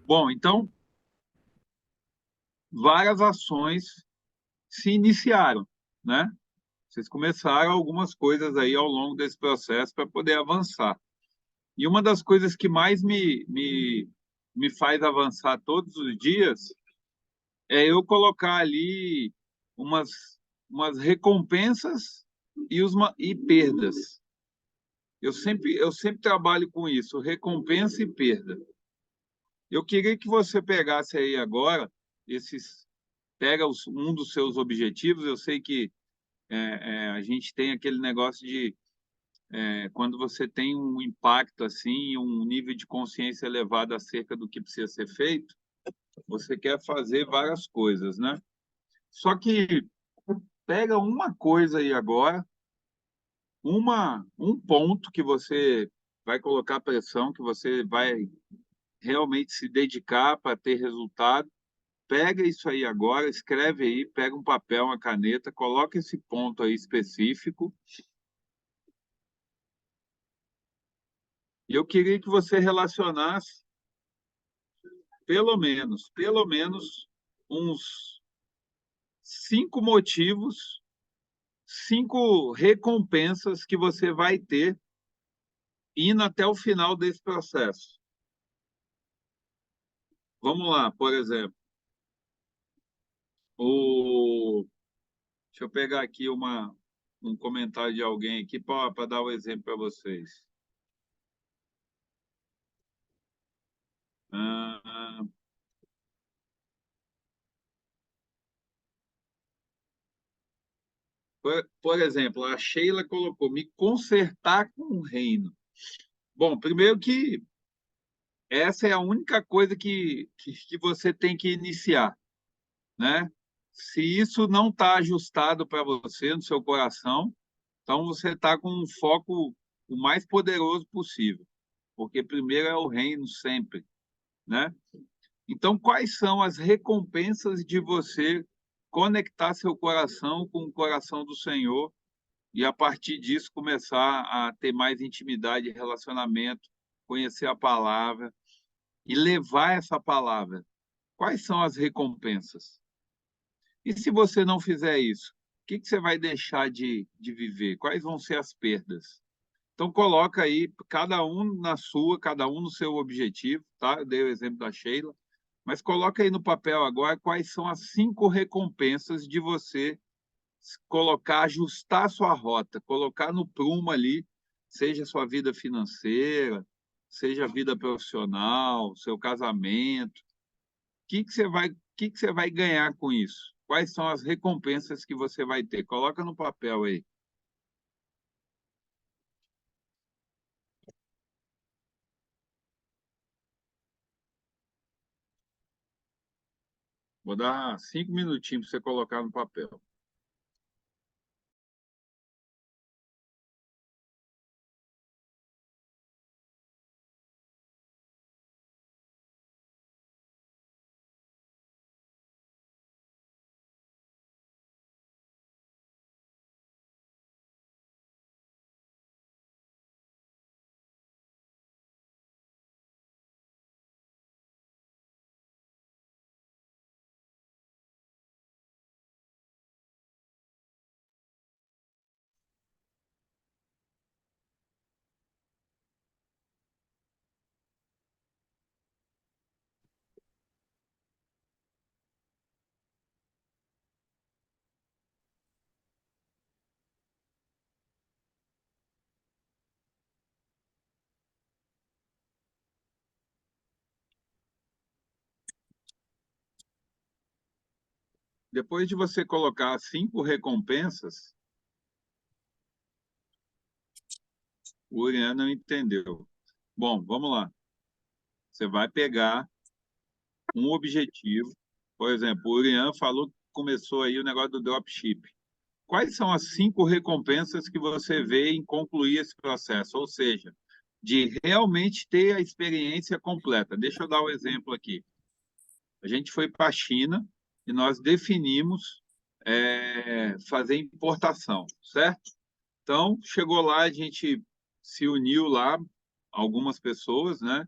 Bom, então, várias ações se iniciaram, né? Vocês começaram algumas coisas aí ao longo desse processo para poder avançar. E uma das coisas que mais me faz avançar todos os dias é eu colocar ali umas, umas recompensas e perdas. Eu sempre trabalho com isso, recompensa e perda. Eu queria que você pegasse aí agora esses, um dos seus objetivos. Eu sei que a gente tem aquele negócio de quando você tem um impacto assim, um nível de consciência elevado acerca do que precisa ser feito, você quer fazer várias coisas, né? Só que pega uma coisa aí agora, um ponto que você vai colocar pressão, que você vai realmente se dedicar para ter resultado. Pega isso aí agora, escreve aí, pega um papel, uma caneta, coloca esse ponto aí específico. E eu queria que você relacionasse pelo menos uns 5 motivos, 5 recompensas que você vai ter indo até o final desse processo. Vamos lá, por exemplo, o... deixa eu pegar aqui um comentário de alguém aqui para dar o exemplo para vocês. Ah, por exemplo, a Sheila colocou me consertar com o reino. Bom, primeiro que essa é a única coisa que você tem que iniciar, né? Se isso não está ajustado para você, no seu coração, então você está com um foco o mais poderoso possível, porque primeiro é o reino sempre, né? Então, quais são as recompensas de você conectar seu coração com o coração do Senhor e, a partir disso, começar a ter mais intimidade e relacionamento, conhecer a palavra e levar essa palavra? Quais são as recompensas? E se você não fizer isso, o que você vai deixar de viver? Quais vão ser as perdas? Então, coloca aí, cada um na sua, cada um no seu objetivo, tá? Eu dei o exemplo da Sheila, mas coloca aí no papel agora quais são as 5 recompensas de você colocar, ajustar a sua rota, colocar no prumo ali, seja a sua vida financeira, seja a vida profissional, seu casamento. O que que você vai ganhar com isso? Quais são as recompensas que você vai ter? Coloca no papel aí. Vou dar 5 minutinhos para você colocar no papel. Depois de você colocar 5 recompensas, o Urian não entendeu. Bom, vamos lá. Você vai pegar um objetivo. Por exemplo, o Urian falou que começou aí o negócio do dropship. Quais são as 5 recompensas que você vê em concluir esse processo? Ou seja, de realmente ter a experiência completa. Deixa eu dar um exemplo aqui. A gente foi para a China e nós definimos fazer importação, certo? Então, chegou lá, a gente se uniu lá, algumas pessoas, né?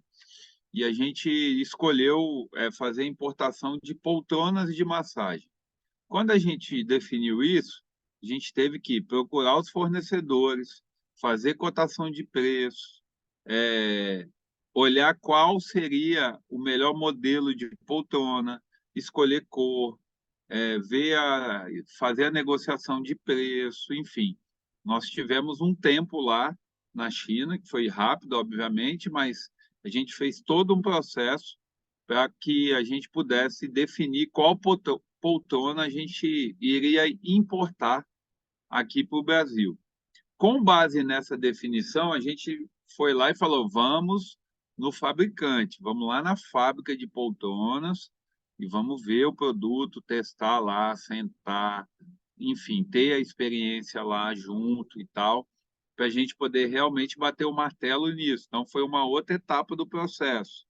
e a gente escolheu fazer importação de poltronas de massagem. Quando a gente definiu isso, a gente teve que procurar os fornecedores, fazer cotação de preço, eh, olhar qual seria o melhor modelo de poltrona, escolher cor, fazer a negociação de preço, enfim. Nós tivemos um tempo lá na China, que foi rápido, obviamente, mas a gente fez todo um processo para que a gente pudesse definir qual poltrona a gente iria importar aqui para o Brasil. Com base nessa definição, a gente foi lá e falou: vamos no fabricante, vamos lá na fábrica de poltronas e vamos ver o produto, testar lá, sentar, enfim, ter a experiência lá junto e tal, para a gente poder realmente bater o martelo nisso. Então, foi uma outra etapa do processo.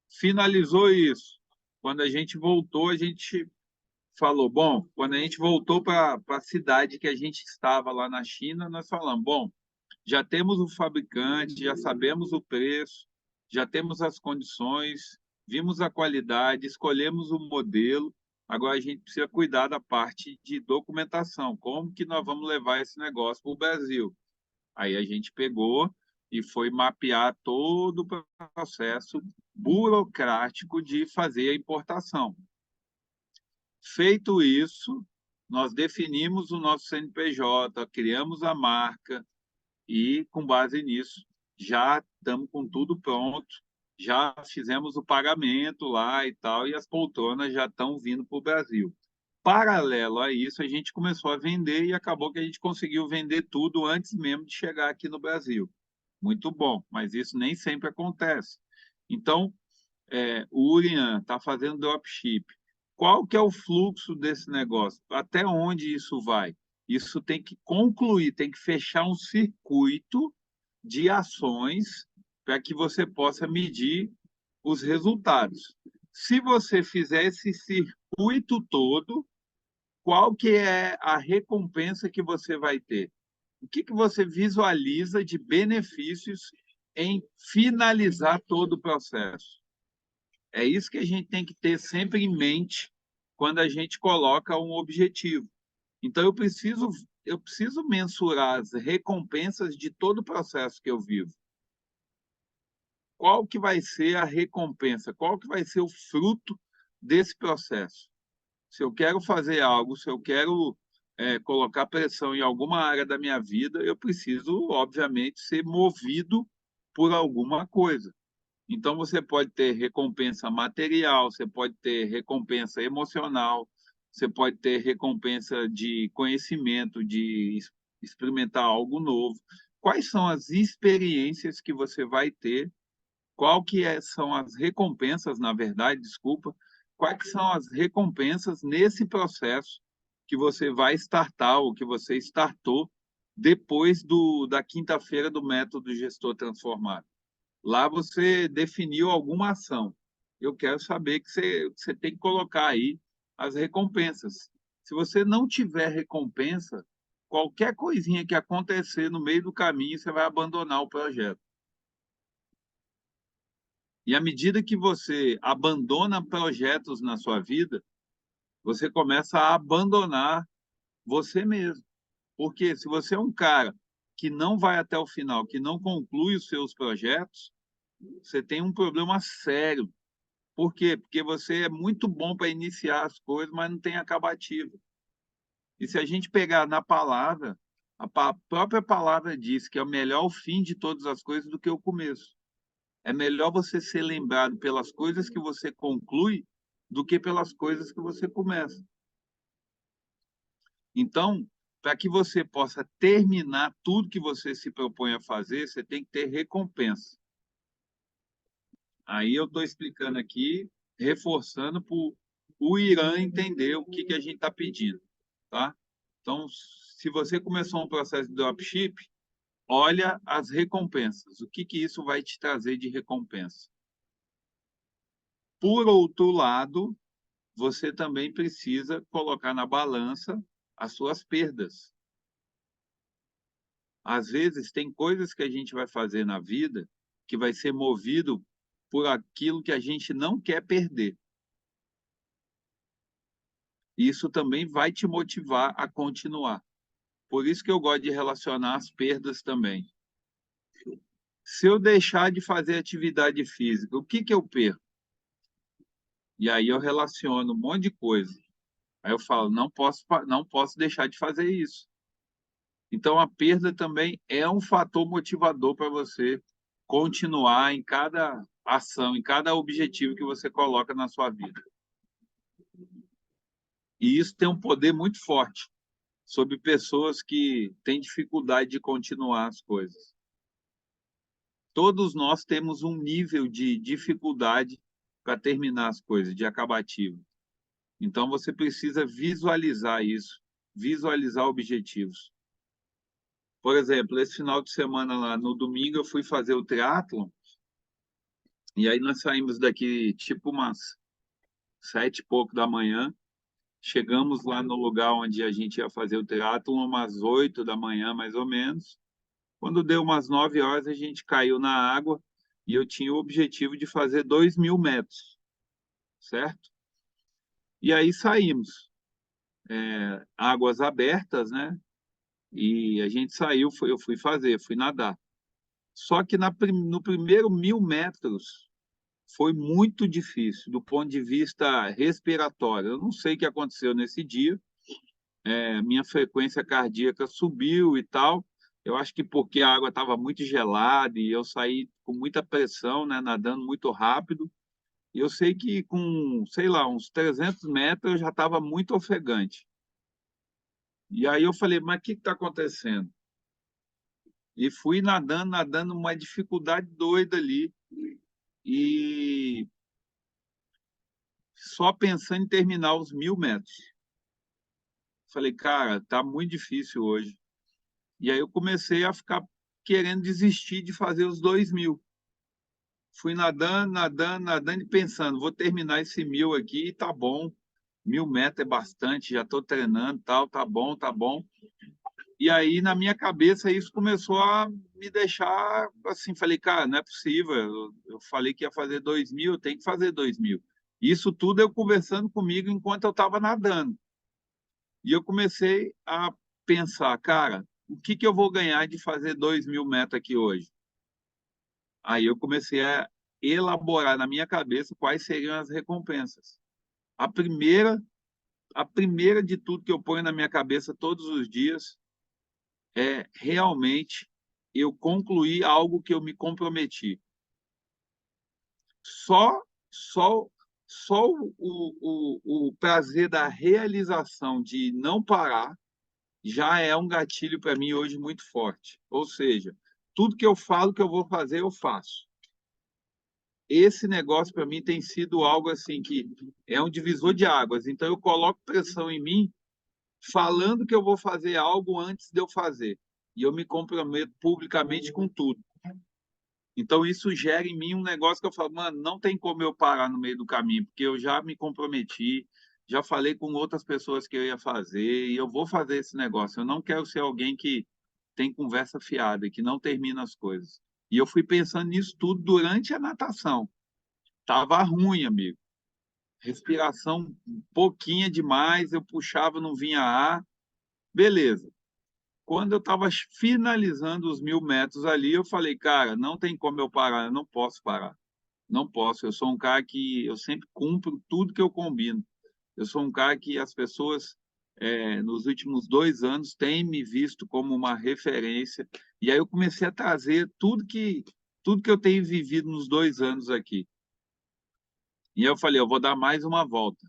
Finalizou isso. Quando a gente voltou, a gente falou: bom, quando a gente voltou para a cidade que a gente estava lá na China, nós falamos: bom, já temos o fabricante, já sabemos o preço, já temos as condições, vimos a qualidade, escolhemos o modelo. Agora a gente precisa cuidar da parte de documentação. Como que nós vamos levar esse negócio para o Brasil? Aí a gente pegou e foi mapear todo o processo burocrático de fazer a importação. Feito isso, nós definimos o nosso CNPJ, criamos a marca, e, com base nisso, já estamos com tudo pronto, já fizemos o pagamento lá e tal, e as poltronas já estão vindo para o Brasil. Paralelo a isso, a gente começou a vender e acabou que a gente conseguiu vender tudo antes mesmo de chegar aqui no Brasil. Muito bom, mas isso nem sempre acontece. Então, o Urian está fazendo dropship. Qual que é o fluxo desse negócio? Até onde isso vai? Isso tem que concluir, tem que fechar um circuito de ações para que você possa medir os resultados. Se você fizer esse circuito todo, qual que é a recompensa que você vai ter? O que que você visualiza de benefícios em finalizar todo o processo? É isso que a gente tem que ter sempre em mente quando a gente coloca um objetivo. Então, eu preciso mensurar as recompensas de todo o processo que eu vivo. Qual que vai ser a recompensa? Qual que vai ser o fruto desse processo? Se eu quero fazer algo, se eu quero colocar pressão em alguma área da minha vida, eu preciso, obviamente, ser movido por alguma coisa. Então, você pode ter recompensa material, você pode ter recompensa emocional, você pode ter recompensa de conhecimento, de experimentar algo novo. Quais são as experiências que você vai ter? São as recompensas, na verdade, desculpa, quais que são as recompensas nesse processo que você vai startar ou que você startou depois da quinta-feira do método gestor transformado? Lá você definiu alguma ação. Eu quero saber que você tem que colocar aí as recompensas. Se você não tiver recompensa, qualquer coisinha que acontecer no meio do caminho, você vai abandonar o projeto. E à medida que você abandona projetos na sua vida, você começa a abandonar você mesmo. Porque se você é um cara que não vai até o final, que não conclui os seus projetos, você tem um problema sério. Por quê? Porque você é muito bom para iniciar as coisas, mas não tem acabativa. E se a gente pegar na palavra, própria palavra diz que é melhor o fim de todas as coisas do que o começo. É melhor você ser lembrado pelas coisas que você conclui do que pelas coisas que você começa. Então, para que você possa terminar tudo que você se propõe a fazer, você tem que ter recompensa. Aí eu estou explicando aqui, reforçando para o Irã entender o que a gente está pedindo, tá? Então, se você começou um processo de dropship, olha as recompensas. O que isso vai te trazer de recompensa? Por outro lado, você também precisa colocar na balança as suas perdas. Às vezes, tem coisas que a gente vai fazer na vida que vai ser movido por aquilo que a gente não quer perder. Isso também vai te motivar a continuar. Por isso que eu gosto de relacionar as perdas também. Se eu deixar de fazer atividade física, o que que eu perco? E aí eu relaciono um monte de coisa. Aí eu falo, não posso deixar de fazer isso. Então a perda também é um fator motivador para você continuar em cada ação, em cada objetivo que você coloca na sua vida. E isso tem um poder muito forte sobre pessoas que têm dificuldade de continuar as coisas. Todos nós temos um nível de dificuldade para terminar as coisas, de acabativo. Então você precisa visualizar isso, visualizar objetivos. Por exemplo, esse final de semana lá, no domingo, eu fui fazer o triatlon, e aí nós saímos daqui tipo umas 7 e pouco da manhã, chegamos lá no lugar onde a gente ia fazer o triatlon, umas 8 da manhã, mais ou menos. Quando deu umas 9 horas, a gente caiu na água e eu tinha o objetivo de fazer 2.000 metros, certo? E aí saímos, águas abertas, né? E a gente saiu, eu fui nadar. Só que no primeiro 1.000 metros foi muito difícil do ponto de vista respiratório. Eu não sei o que aconteceu nesse dia, minha frequência cardíaca subiu e tal. Eu acho que porque a água estava muito gelada e eu saí com muita pressão, né, nadando muito rápido. E eu sei que com, sei lá, uns 300 metros eu já estava muito ofegante. E aí eu falei, mas o que está acontecendo? E fui nadando, nadando, uma dificuldade doida ali. E só pensando em terminar os 1.000 metros. Falei, cara, tá muito difícil hoje. E aí eu comecei a ficar querendo desistir de fazer os 2.000. Fui nadando, nadando, nadando e pensando, vou terminar esse 1.000 aqui e tá bom. 1.000 metros é bastante, já estou treinando, tal, tá bom, tá bom. E aí, na minha cabeça, isso começou a me deixar assim. Falei, cara, não é possível. Eu falei que ia fazer 2.000, eu tenho que fazer 2.000. Isso tudo eu conversando comigo enquanto eu estava nadando. E eu comecei a pensar, cara, o que que eu vou ganhar de fazer 2.000 metros aqui hoje? Aí eu comecei a elaborar na minha cabeça quais seriam as recompensas. A primeira, a primeira de tudo que eu ponho na minha cabeça todos os dias é realmente eu concluir algo que eu me comprometi. Só, só, só o prazer da realização de não parar já é um gatilho para mim hoje muito forte. Ou seja, tudo que eu falo que eu vou fazer, eu faço. Esse negócio para mim tem sido algo assim que é um divisor de águas. Então eu coloco pressão em mim falando que eu vou fazer algo antes de eu fazer. E eu me comprometo publicamente com tudo. Então isso gera em mim um negócio que eu falo, mano, não tem como eu parar no meio do caminho, porque eu já me comprometi, já falei com outras pessoas que eu ia fazer, e eu vou fazer esse negócio. Eu não quero ser alguém que tem conversa fiada, que não termina as coisas. E eu fui pensando nisso tudo durante a natação. Tava ruim, amigo. Respiração um pouquinho demais, eu puxava, não vinha ar. Beleza. Quando eu estava finalizando os 1.000 metros ali, eu falei, cara, não tem como eu parar, eu não posso parar. Não posso. Eu sou um cara que eu sempre cumpro tudo que eu combino. Eu sou um cara que as pessoas, nos últimos 2 anos, têm me visto como uma referência. E aí eu comecei a trazer tudo que eu tenho vivido nos 2 anos aqui. E eu falei, eu vou dar mais uma volta.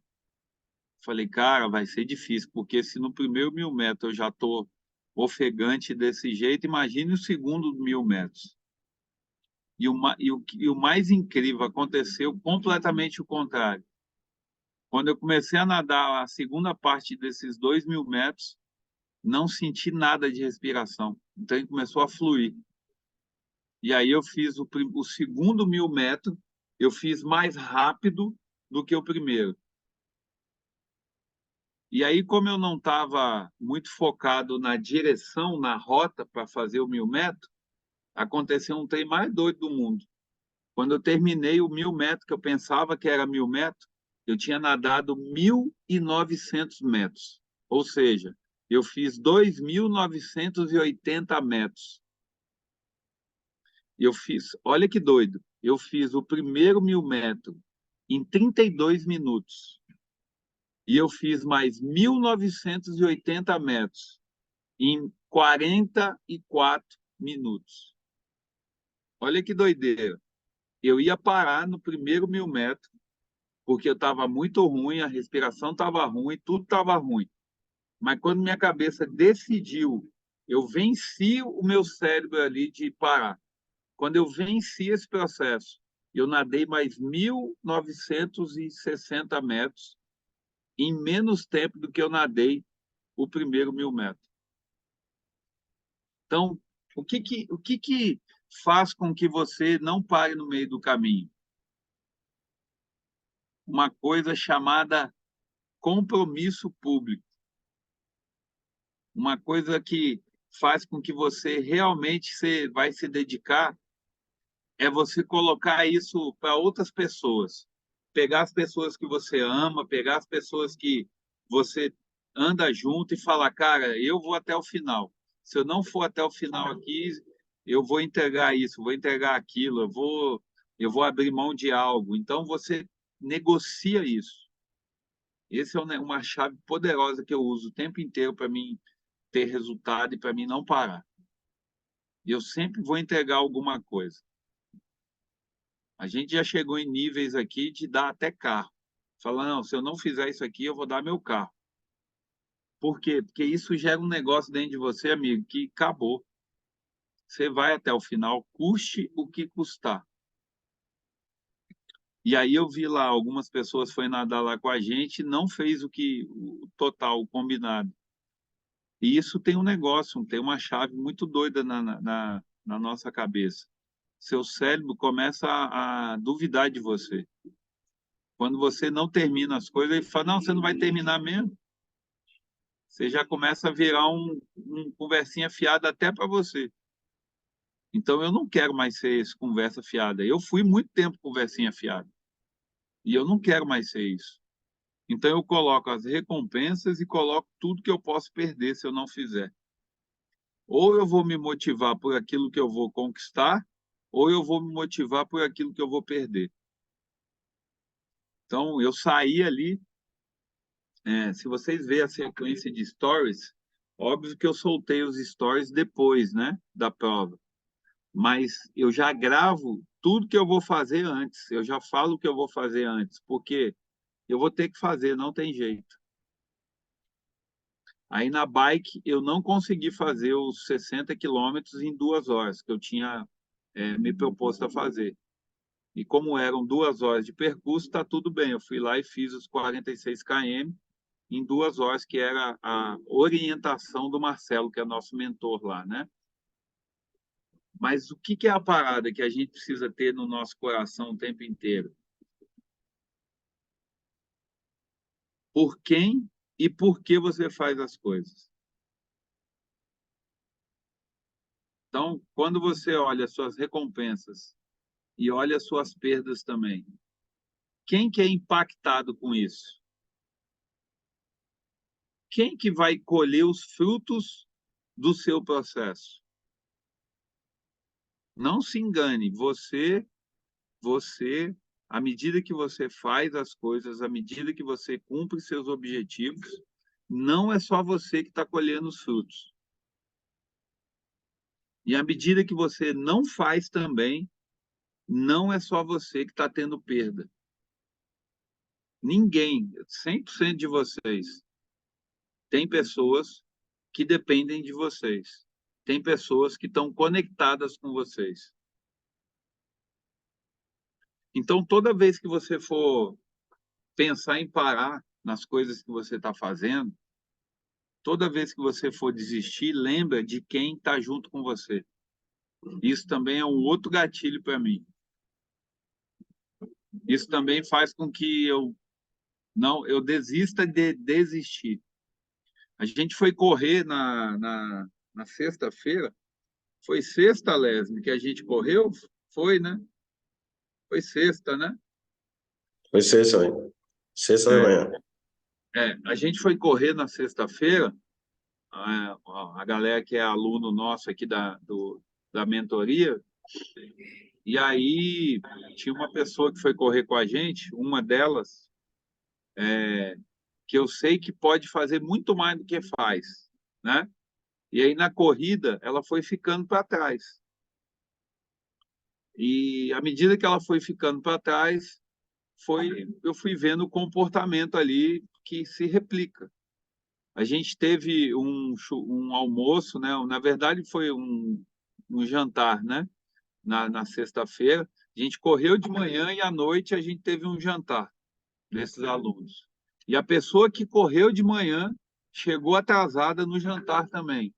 Falei, cara, vai ser difícil, porque se no primeiro 1.000 metros eu já estou ofegante desse jeito, imagine o segundo 1.000 metros. E o mais incrível, aconteceu completamente o contrário. Quando eu comecei a nadar a segunda parte desses 2.000 metros, não senti nada de respiração. Então, ele começou a fluir. E aí eu fiz o segundo 1.000 metros, eu fiz mais rápido do que o primeiro. E aí, como eu não estava muito focado na direção, na rota para fazer o 1.000 metros, aconteceu um trem mais doido do mundo. Quando eu terminei o 1.000 metros, que eu pensava que era 1.000 metros, eu tinha nadado 1.900 metros. Ou seja, eu fiz 2.980 metros. Olha que doido, eu fiz o primeiro 1.000 metros em 32 minutos. E eu fiz mais 1.980 metros em 44 minutos. Olha que doideira. Eu ia parar no primeiro 1.000 metros, porque eu estava muito ruim, a respiração estava ruim, tudo estava ruim. Mas quando minha cabeça decidiu, eu venci o meu cérebro ali de parar. Quando eu venci esse processo, eu nadei mais 1.960 metros em menos tempo do que eu nadei o primeiro 1.000 metros. Então, o que faz com que você não pare no meio do caminho? Uma coisa chamada compromisso público. Uma coisa que faz com que você realmente vai se dedicar é você colocar isso para outras pessoas. Pegar as pessoas que você ama, pegar as pessoas que você anda junto e falar, cara, eu vou até o final. Se eu não for até o final aqui, eu vou entregar isso, vou entregar aquilo, eu vou abrir mão de algo. Então você negocia isso. Essa é uma chave poderosa que eu uso o tempo inteiro para mim ter resultado e para mim não parar. E eu sempre vou entregar alguma coisa. A gente já chegou em níveis aqui de dar até carro. Falar, não, se eu não fizer isso aqui, eu vou dar meu carro. Por quê? Porque isso gera um negócio dentro de você, amigo, que acabou. Você vai até o final, custe o que custar. E aí eu vi lá, algumas pessoas foi nadar lá com a gente e não fez o total, o combinado. E isso tem um negócio, tem uma chave muito doida na nossa cabeça. Seu cérebro começa a duvidar de você. Quando você não termina as coisas, ele fala, não, você não vai terminar mesmo. Você já começa a virar um conversinha fiada até para você. Então, eu não quero mais ser esse conversa fiada. Eu fui muito tempo conversinha fiada. E eu não quero mais ser isso. Então, eu coloco as recompensas e coloco tudo que eu posso perder se eu não fizer. Ou eu vou me motivar por aquilo que eu vou conquistar, ou eu vou me motivar por aquilo que eu vou perder. Então, eu saí ali. Se vocês verem a sequência de stories, óbvio que eu soltei os stories depois, né, da prova. Mas eu já gravo tudo que eu vou fazer antes. Eu já falo o que eu vou fazer antes, porque eu vou ter que fazer, não tem jeito. Aí na bike eu não consegui fazer os 60 quilômetros em 2 horas, que eu tinha me proposto a fazer. E como eram 2 horas de percurso, está tudo bem. Eu fui lá e fiz os 46 km em 2 horas, que era a orientação do Marcelo, que é nosso mentor lá, né? Mas o que é a parada que a gente precisa ter no nosso coração o tempo inteiro? Por quem e por que você faz as coisas? Então, quando você olha as suas recompensas e olha as suas perdas também, quem que é impactado com isso? Quem que vai colher os frutos do seu processo? Não se engane, você, à medida que você faz as coisas, à medida que você cumpre seus objetivos, não é só você que está colhendo os frutos. E à medida que você não faz também, não é só você que está tendo perda. Ninguém, 100% de vocês, tem pessoas que dependem de vocês. Tem pessoas que estão conectadas com vocês. Então, toda vez que você for pensar em parar nas coisas que você está fazendo, toda vez que você for desistir, lembra de quem está junto com você. Isso também é um outro gatilho para mim. Isso também faz com que eu desista de desistir. A gente foi correr na sexta-feira. Foi sexta, Leslie, que a gente correu? Foi, né? Foi sexta, né? Foi sexta, velho. Sexta de É, manhã. a gente foi correr na sexta-feira, a galera que é aluno nosso aqui da mentoria, e aí tinha uma pessoa que foi correr com a gente, uma delas, que eu sei que pode fazer muito mais do que faz, né? E aí na corrida ela foi ficando para trás. E à medida que ela foi ficando para trás, eu fui vendo o comportamento ali que se replica. A gente teve um almoço, né? Na verdade foi um jantar, né? Na sexta-feira. A gente correu de manhã e à noite a gente teve um jantar desses alunos. E a pessoa que correu de manhã chegou atrasada no jantar também.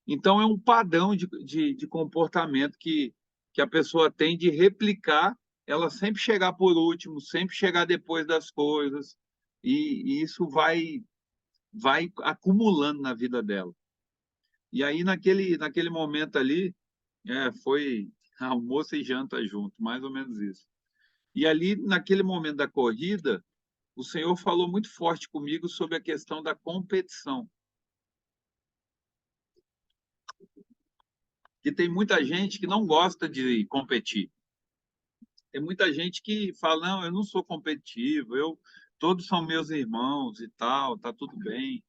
Então, é um padrão de comportamento que a pessoa tem de replicar, ela sempre chegar por último, sempre chegar depois das coisas, e isso vai acumulando na vida dela. E aí, naquele momento ali, foi almoço e janta junto, mais ou menos isso. E ali, naquele momento da corrida, o Senhor falou muito forte comigo sobre a questão da competição. Que tem muita gente que não gosta de competir. Tem muita gente que fala, não, eu não sou competitivo, todos são meus irmãos e tal, tá tudo bem.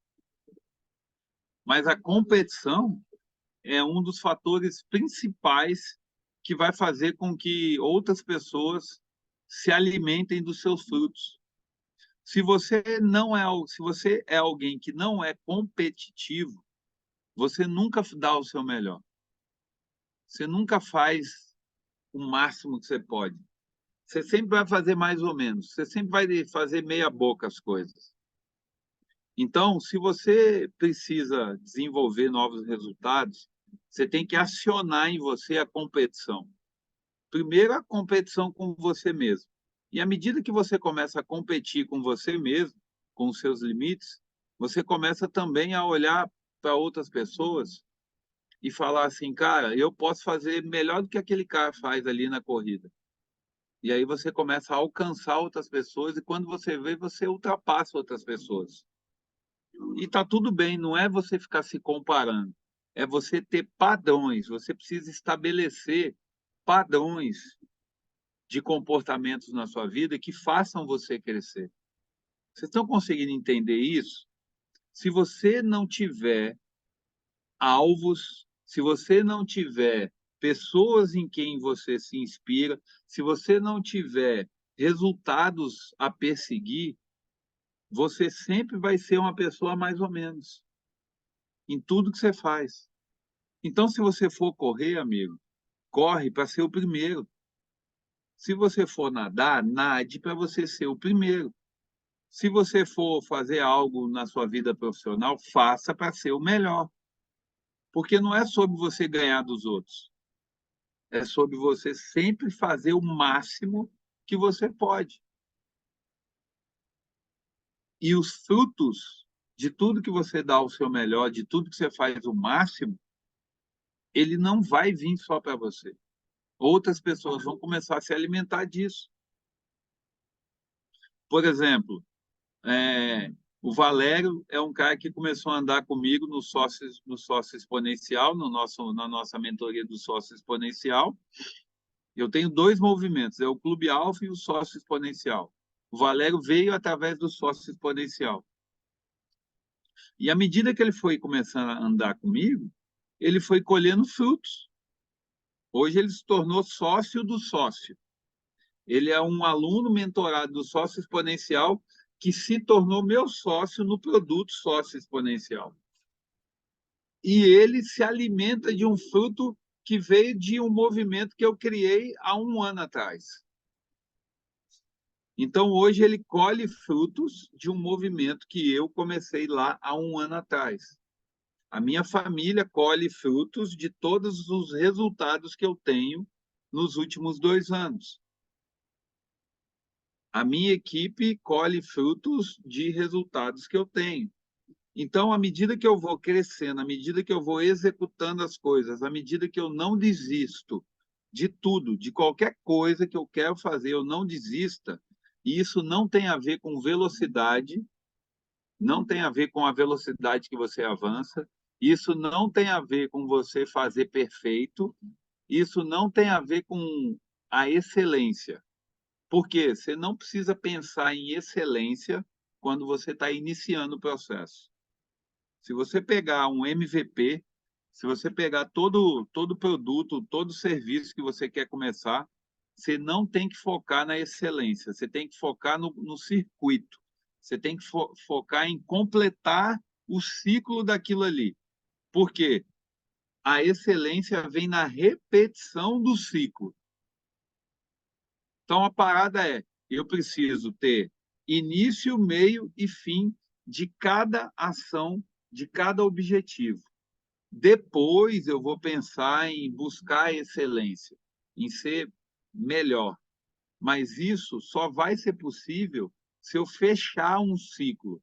Mas a competição é um dos fatores principais que vai fazer com que outras pessoas se alimentem dos seus frutos. Se você é alguém que não é competitivo, você nunca dá o seu melhor. Você nunca faz o máximo que você pode. Você sempre vai fazer mais ou menos. Você sempre vai fazer meia boca as coisas. Então, se você precisa desenvolver novos resultados, você tem que acionar em você a competição. Primeiro, a competição com você mesmo. E à medida que você começa a competir com você mesmo, com os seus limites, você começa também a olhar para outras pessoas e falar assim, cara, eu posso fazer melhor do que aquele cara faz ali na corrida. E aí você começa a alcançar outras pessoas e quando você vê, você ultrapassa outras pessoas. E tá tudo bem, não é você ficar se comparando, é você ter padrões, você precisa estabelecer padrões de comportamentos na sua vida que façam você crescer. Vocês estão conseguindo entender isso? Se você não tiver alvos, se você não tiver pessoas em quem você se inspira, se você não tiver resultados a perseguir, você sempre vai ser uma pessoa mais ou menos em tudo que você faz. Então, se você for correr, amigo, corre para ser o primeiro. Se você for nadar, nade para você ser o primeiro. Se você for fazer algo na sua vida profissional, faça para ser o melhor. Porque não é sobre você ganhar dos outros, é sobre você sempre fazer o máximo que você pode. E os frutos de tudo que você dá o seu melhor, de tudo que você faz o máximo, ele não vai vir só para você. Outras pessoas vão começar a se alimentar disso. Por exemplo, o Valério é um cara que começou a andar comigo no sócio exponencial, na nossa mentoria do sócio exponencial. Eu tenho dois movimentos, é o Clube Alfa e o sócio exponencial. O Valério veio através do sócio exponencial. E à medida que ele foi começando a andar comigo, ele foi colhendo frutos. Hoje ele se tornou sócio do sócio. Ele é um aluno mentorado do sócio exponencial que se tornou meu sócio no produto sócio exponencial. E ele se alimenta de um fruto que veio de um movimento que eu criei há um ano atrás. Então, hoje, ele colhe frutos de um movimento que eu comecei lá há um ano atrás. A minha família colhe frutos de todos os resultados que eu tenho nos últimos 2 anos. A minha equipe colhe frutos de resultados que eu tenho. Então, à medida que eu vou crescendo, à medida que eu vou executando as coisas, à medida que eu não desisto, de tudo, de qualquer coisa que eu quero fazer, eu não desista. E isso não tem a ver com velocidade, não tem a ver com a velocidade que você avança, isso não tem a ver com você fazer perfeito, isso não tem a ver com a excelência. Porque você não precisa pensar em excelência quando você está iniciando o processo. Se você pegar um MVP, se você pegar todo produto, todo serviço que você quer começar, você não tem que focar na excelência, você tem que focar no circuito. Você tem que focar em completar o ciclo daquilo ali. Por quê? A excelência vem na repetição do ciclo. Então, a parada é, eu preciso ter início, meio e fim de cada ação, de cada objetivo. Depois eu vou pensar em buscar a excelência, em ser melhor. Mas isso só vai ser possível se eu fechar um ciclo.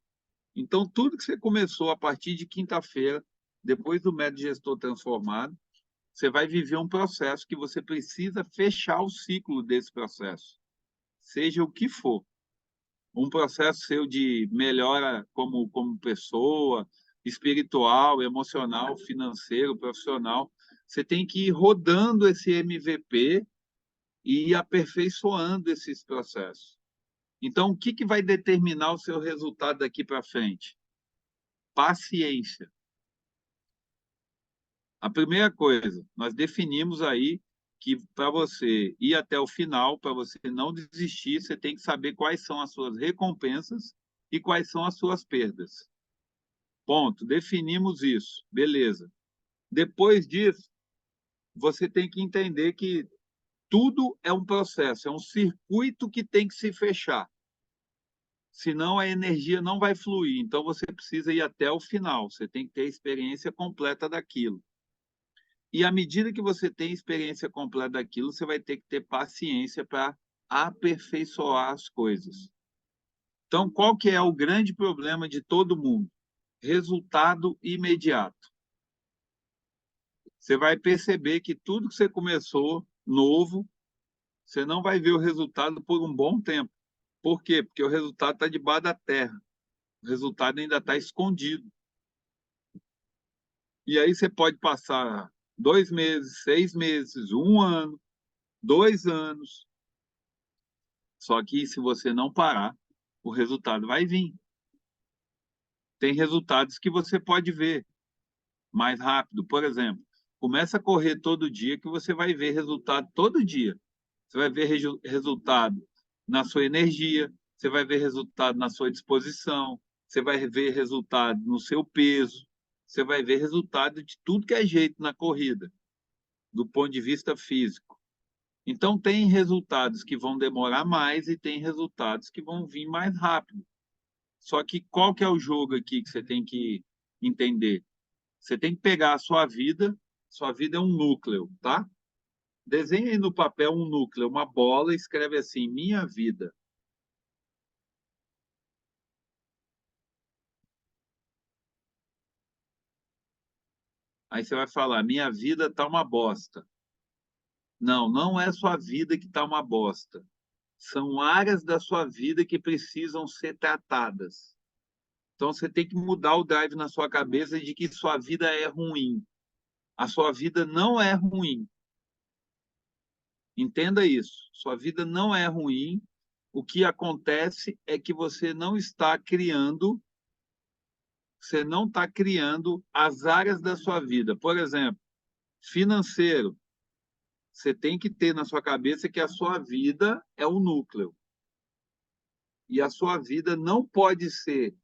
Então, tudo que você começou a partir de quinta-feira, depois do método gestor transformado, você vai viver um processo que você precisa fechar o ciclo desse processo, seja o que for. Um processo seu de melhora como pessoa, espiritual, emocional, financeiro, profissional. Você tem que ir rodando esse MVP e ir aperfeiçoando esses processos. Então, o que, que vai determinar o seu resultado daqui para frente? Paciência. A primeira coisa, nós definimos aí que para você ir até o final, para você não desistir, você tem que saber quais são as suas recompensas e quais são as suas perdas. Ponto. Definimos isso. Beleza. Depois disso, você tem que entender que tudo é um processo, é um circuito que tem que se fechar. Senão a energia não vai fluir. Então você precisa ir até o final. Você tem que ter a experiência completa daquilo. E à medida que você tem experiência completa daquilo, você vai ter que ter paciência para aperfeiçoar as coisas. Então, qual que é o grande problema de todo mundo? Resultado imediato. Você vai perceber que tudo que você começou novo, você não vai ver o resultado por um bom tempo. Por quê? Porque o resultado está debaixo da terra. O resultado ainda está escondido. E aí você pode passar 2 meses, 6 meses, 1 ano, 2 anos. Só que se você não parar, o resultado vai vir. Tem resultados que você pode ver mais rápido. Por exemplo, começa a correr todo dia que você vai ver resultado todo dia. Você vai ver resultado na sua energia, você vai ver resultado na sua disposição, você vai ver resultado no seu peso, você vai ver resultado de tudo que é jeito na corrida, do ponto de vista físico. Então, tem resultados que vão demorar mais e tem resultados que vão vir mais rápido. Só que qual que é o jogo aqui que você tem que entender? Você tem que pegar a sua vida é um núcleo, tá? Desenha aí no papel um núcleo, uma bola, e escreve assim, minha vida. Aí você vai falar, minha vida tá uma bosta. Não, não é sua vida que tá uma bosta. São áreas da sua vida que precisam ser tratadas. Então você tem que mudar o drive na sua cabeça de que sua vida é ruim. A sua vida não é ruim. Entenda isso. Sua vida não é ruim. O que acontece é que você não está criando as áreas da sua vida. Por exemplo, financeiro. Você tem que ter na sua cabeça que a sua vida é o núcleo. E a sua vida não pode ser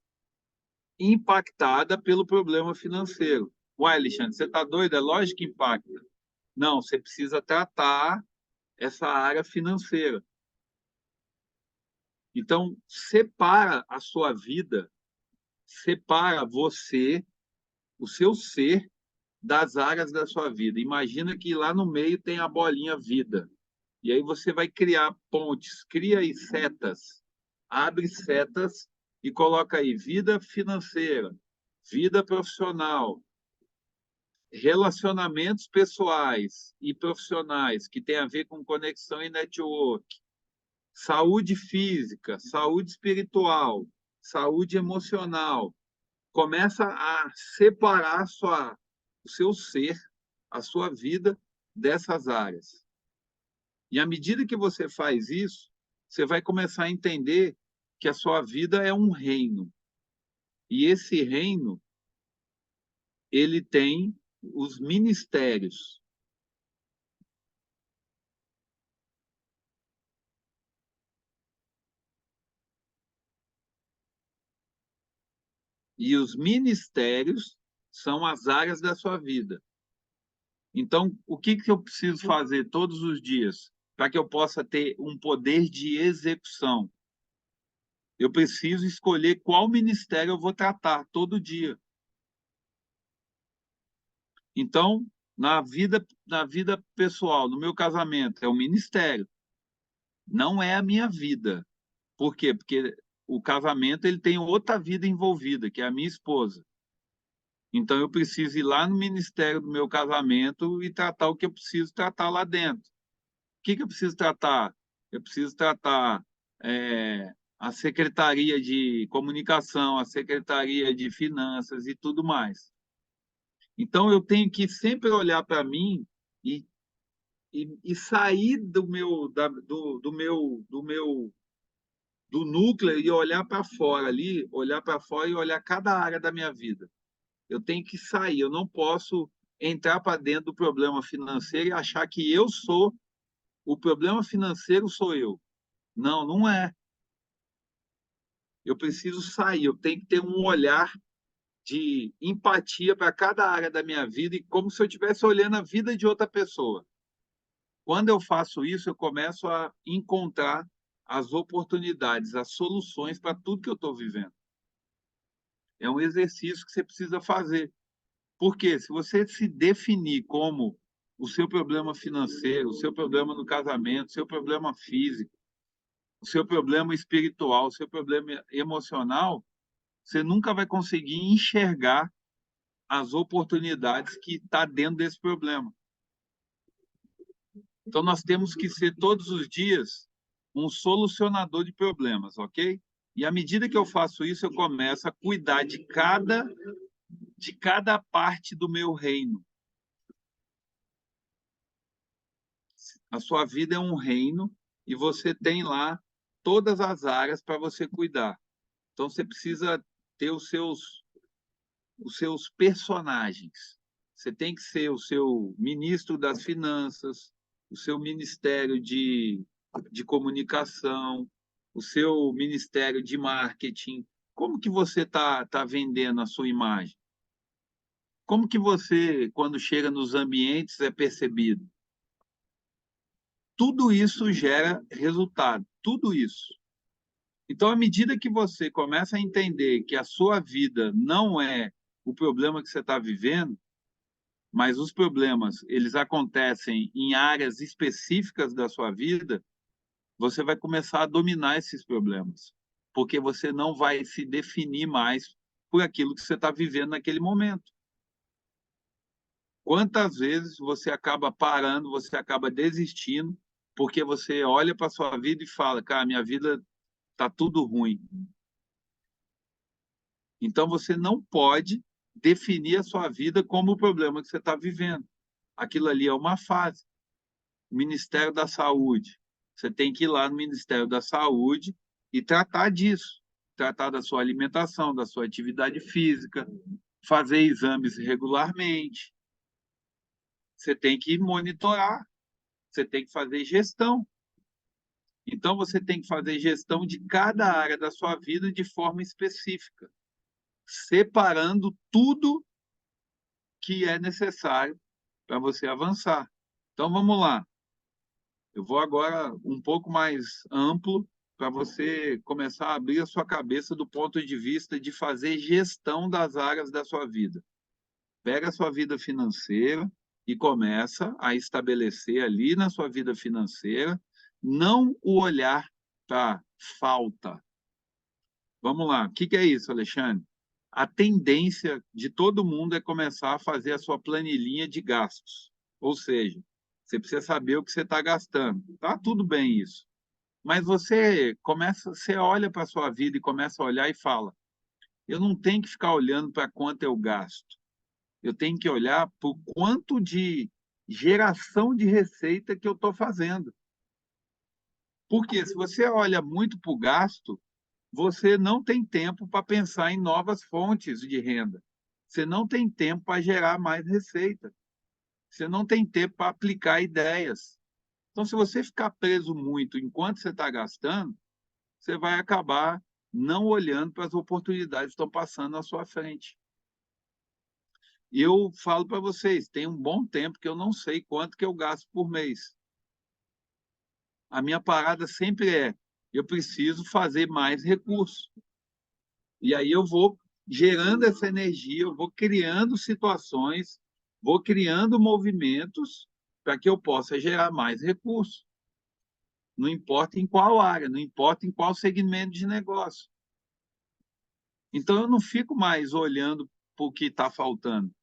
impactada pelo problema financeiro. Uai, Alexandre, você está doido? É lógico que impacta. Não, você precisa tratar essa área financeira. Então, separa a sua vida, separa você, o seu ser, das áreas da sua vida. Imagina que lá no meio tem a bolinha vida. E aí você vai criar pontes, cria aí setas, abre setas e coloca aí vida financeira, vida profissional, relacionamentos pessoais e profissionais, que tem a ver com conexão e network, saúde física, saúde espiritual, saúde emocional. Começa a separar o seu ser, a sua vida dessas áreas. E à medida que você faz isso, você vai começar a entender que a sua vida é um reino. E esse reino, ele tem os ministérios. E os ministérios são as áreas da sua vida. Então, o que eu preciso fazer todos os dias para que eu possa ter um poder de execução? Eu preciso escolher qual ministério eu vou tratar todo dia. Então, na vida pessoal, no meu casamento, é o ministério, não é a minha vida. Por quê? Porque o casamento ele tem outra vida envolvida, que é a minha esposa. Então, eu preciso ir lá no ministério do meu casamento e tratar o que eu preciso tratar lá dentro. O que eu preciso tratar? Eu preciso tratar a Secretaria de Comunicação, a Secretaria de Finanças e tudo mais. Então, eu tenho que sempre olhar para mim e, e sair do núcleo e olhar para fora ali, olhar para fora e olhar cada área da minha vida. Eu tenho que sair, eu não posso entrar para dentro do problema financeiro e achar que eu sou o problema financeiro sou eu. Não, não é. Eu preciso sair, eu tenho que ter um olhar de empatia para cada área da minha vida e como se eu estivesse olhando a vida de outra pessoa. Quando eu faço isso, eu começo a encontrar as oportunidades, as soluções para tudo que eu estou vivendo. É um exercício que você precisa fazer. Porque se você se definir como o seu problema financeiro, o seu problema no casamento, o seu problema físico, o seu problema espiritual, o seu problema emocional, você nunca vai conseguir enxergar as oportunidades que está dentro desse problema. Então, nós temos que ser todos os dias um solucionador de problemas, ok? E à medida que eu faço isso, eu começo a cuidar de cada parte do meu reino. A sua vida é um reino e você tem lá todas as áreas para você cuidar. Então, você precisa ter os seus personagens. Você tem que ser o seu ministro das finanças, o seu ministério de comunicação, o seu ministério de marketing. Como que você tá vendendo a sua imagem? Como que você, quando chega nos ambientes, é percebido? Tudo isso gera resultado, tudo isso. Então, à medida que você começa a entender que a sua vida não é o problema que você está vivendo, mas os problemas eles acontecem em áreas específicas da sua vida, você vai começar a dominar esses problemas, porque você não vai se definir mais por aquilo que você está vivendo naquele momento. Quantas vezes você acaba parando, você acaba desistindo, porque você olha para a sua vida e fala, cara, minha vida está tudo ruim. Então você não pode definir a sua vida como o problema que você está vivendo. Aquilo ali é uma fase. Ministério da Saúde. Você tem que ir lá no Ministério da Saúde e tratar disso, tratar da sua alimentação, da sua atividade física, fazer exames regularmente. Você tem que monitorar, você tem que fazer gestão. Então, você tem que fazer gestão de cada área da sua vida de forma específica, separando tudo que é necessário para você avançar. Então, vamos lá. Eu vou agora um pouco mais amplo para você começar a abrir a sua cabeça do ponto de vista de fazer gestão das áreas da sua vida. Pega a sua vida financeira e começa a estabelecer ali na sua vida financeira não o olhar para falta. Vamos lá. O que é isso, Alexandre? a tendência de todo mundo é começar a fazer a sua planilhinha de gastos. Ou seja, você precisa saber o que você está gastando. Tá tudo bem isso. Mas você olha para a sua vida e começa a olhar e fala: eu não tenho que ficar olhando para quanto eu gasto. Eu tenho que olhar para o quanto de geração de receita que eu estou fazendo. Porque se você olha muito para o gasto, você não tem tempo para pensar em novas fontes de renda. Você não tem tempo para gerar mais receita. Você não tem tempo para aplicar ideias. Então, se você ficar preso muito enquanto você está gastando, você vai acabar não olhando para as oportunidades que estão passando na sua frente. E eu falo para vocês, tem um bom tempo que eu não sei quanto que eu gasto por mês. A minha parada sempre é, eu preciso fazer mais recursos. E aí eu vou gerando essa energia, eu vou criando situações, vou criando movimentos para que eu possa gerar mais recursos. Não importa em qual área, não importa em qual segmento de negócio. Então eu não fico mais olhando para o que está faltando.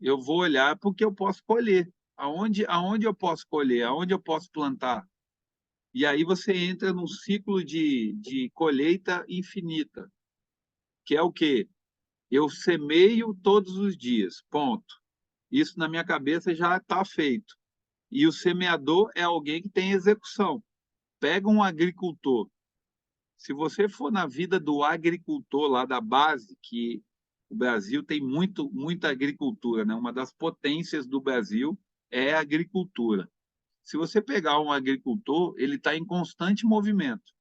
Eu vou olhar para o que eu posso colher. Aonde eu posso colher, aonde eu posso plantar. E aí você entra num ciclo de colheita infinita, que é o quê? Eu semeio todos os dias, ponto. Isso na minha cabeça já está feito. E o semeador é alguém que tem execução. Pega um agricultor. Se você for na vida do agricultor lá da base, que o Brasil tem muita agricultura, né? Uma das potências do Brasil é a agricultura. Se você pegar um agricultor, ele está em constante movimento.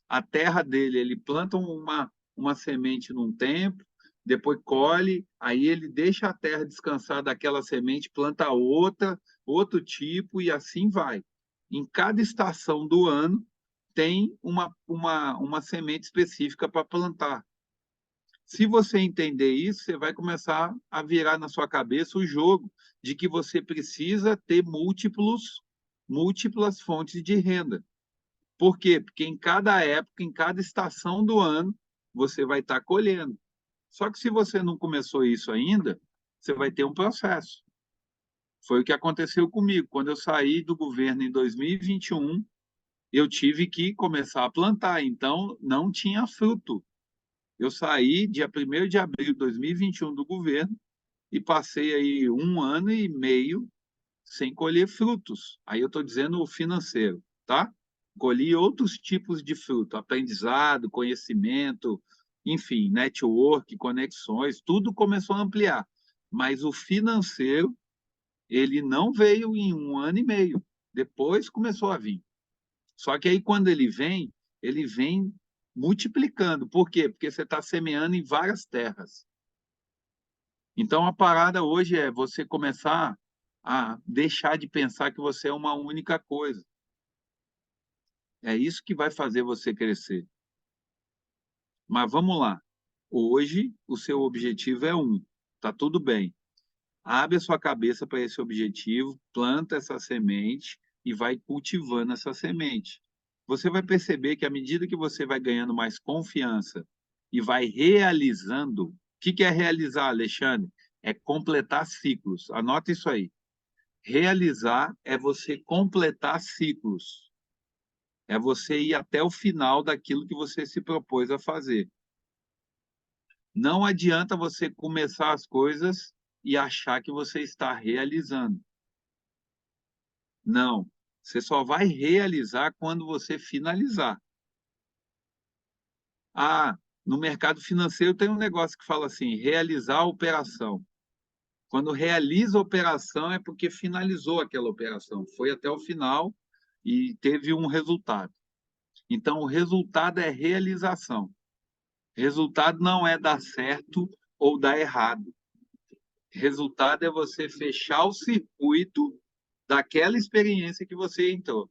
A terra dele, ele planta uma semente num tempo, depois colhe, aí ele deixa a terra descansar daquela semente, planta outra, outro tipo, e assim vai. Em cada estação do ano, tem uma semente específica para plantar. Se você entender isso, você vai começar a virar na sua cabeça o jogo de que você precisa ter múltiplas fontes de renda. Por quê? Porque em cada época, em cada estação do ano, você vai estar colhendo. Só que se você não começou isso ainda, você vai ter um processo. Foi o que aconteceu comigo. Quando eu saí do governo em 2021, eu tive que começar a plantar, então não tinha fruto. Eu saí dia 1º de abril de 2021 do governo e passei aí 1 ano e meio sem colher frutos. Aí eu estou dizendo o financeiro, tá? Colhi outros tipos de fruto, aprendizado, conhecimento, enfim, network, conexões, tudo começou a ampliar. Mas o financeiro, ele não veio em 1 ano e meio. Depois começou a vir. Só que aí, quando ele vem multiplicando. Por quê? Porque você está semeando em várias terras. Então, a parada hoje é você começar a deixar de pensar que você é uma única coisa. É isso que vai fazer você crescer. Mas vamos lá. Hoje, o seu objetivo é um. Tá tudo bem. Abre a sua cabeça para esse objetivo, planta essa semente e vai cultivando essa semente. Você vai perceber que à medida que você vai ganhando mais confiança e vai realizando, o que é realizar, Alexandre? É completar ciclos. Anota isso aí. Realizar é você completar ciclos. É você ir até o final daquilo que você se propôs a fazer. Não adianta você começar as coisas e achar que você está realizando. Não, você só vai realizar quando você finalizar. Ah, no mercado financeiro tem um negócio que fala assim, realizar a operação. Quando realiza a operação é porque finalizou aquela operação, foi até o final e teve um resultado. Então, o resultado é realização. Resultado não é dar certo ou dar errado. Resultado é você fechar o circuito daquela experiência que você entrou.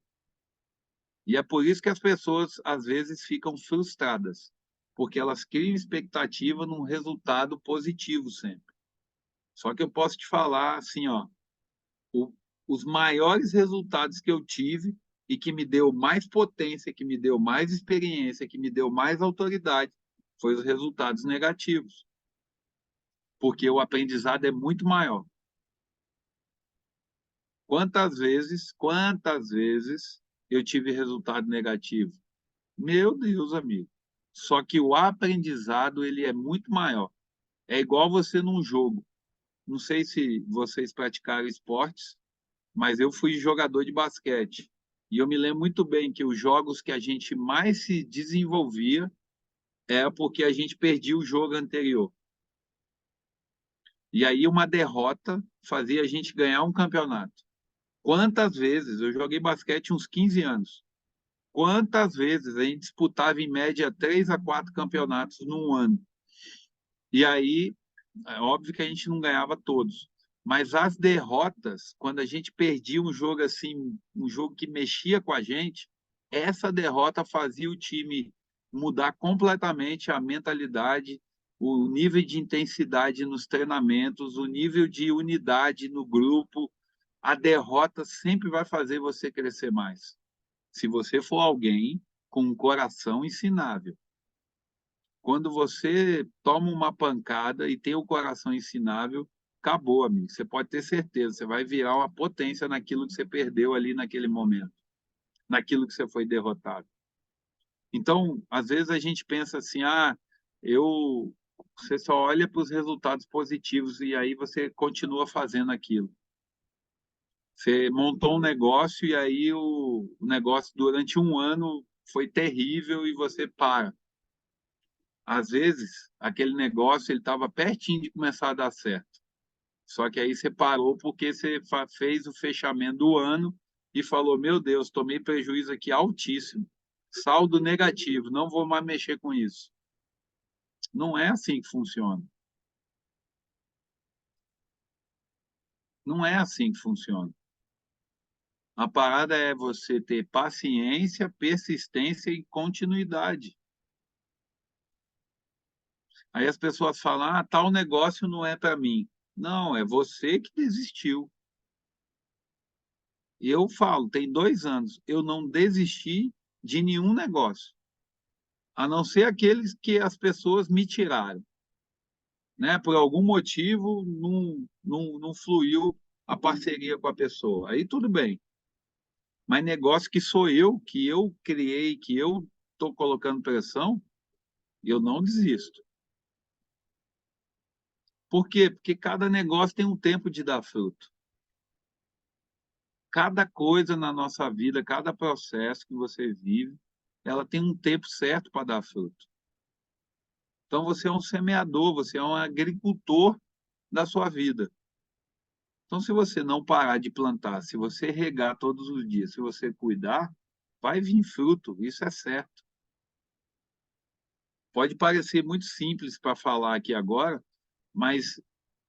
E é por isso que as pessoas, às vezes, ficam frustradas, porque elas criam expectativa num resultado positivo sempre. Só que eu posso te falar assim, ó, o, os maiores resultados que eu tive e que me deu mais potência, que me deu mais experiência, que me deu mais autoridade, Foi os resultados negativos, porque o aprendizado é muito maior. Quantas vezes eu tive resultado negativo? Meu Deus, amigo. Só que o aprendizado ele é muito maior. É igual você num jogo. Não sei se vocês praticaram esportes, mas eu fui jogador de basquete. E eu me lembro muito bem que os jogos que a gente mais se desenvolvia era porque a gente perdia o jogo anterior. E aí uma derrota fazia a gente ganhar um campeonato. Quantas vezes eu joguei basquete uns 15 anos? Quantas vezes a gente disputava em média 3 a 4 campeonatos num ano? E aí, é óbvio que a gente não ganhava todos, mas as derrotas, quando a gente perdia um jogo assim, um jogo que mexia com a gente, essa derrota fazia o time mudar completamente a mentalidade, o nível de intensidade nos treinamentos, o nível de unidade no grupo. A derrota sempre vai fazer você crescer mais. Se você for alguém com um coração ensinável. Quando você toma uma pancada e tem o coração ensinável, acabou, amigo. Você pode ter certeza, você vai virar uma potência naquilo que você perdeu ali naquele momento, naquilo que você foi derrotado. Então, às vezes a gente pensa assim, eu, você só olha para os resultados positivos e aí você continua fazendo aquilo. Você montou um negócio e aí o negócio durante um ano foi terrível e você para. Às vezes, aquele negócio ele estava pertinho de começar a dar certo. Só que aí você parou porque você fez o fechamento do ano e falou: Meu Deus, tomei prejuízo aqui altíssimo. Saldo negativo, não vou mais mexer com isso. Não é assim que funciona. Não é assim que funciona. A parada é você ter paciência, persistência e continuidade. Aí as pessoas falam: tal negócio não é para mim. Não, é você que desistiu. Eu falo, tem 2 anos, eu não desisti de nenhum negócio, a não ser aqueles que as pessoas me tiraram, né? Por algum motivo não fluiu a parceria com a pessoa. Aí tudo bem. Mas negócio que eu criei, que eu estou colocando pressão, eu não desisto. Por quê? Porque cada negócio tem um tempo de dar fruto. Cada coisa na nossa vida, cada processo que você vive, ela tem um tempo certo para dar fruto. Então você é um semeador, você é um agricultor da sua vida. Então, se você não parar de plantar, se você regar todos os dias, se você cuidar, vai vir fruto, isso é certo. Pode parecer muito simples para falar aqui agora, mas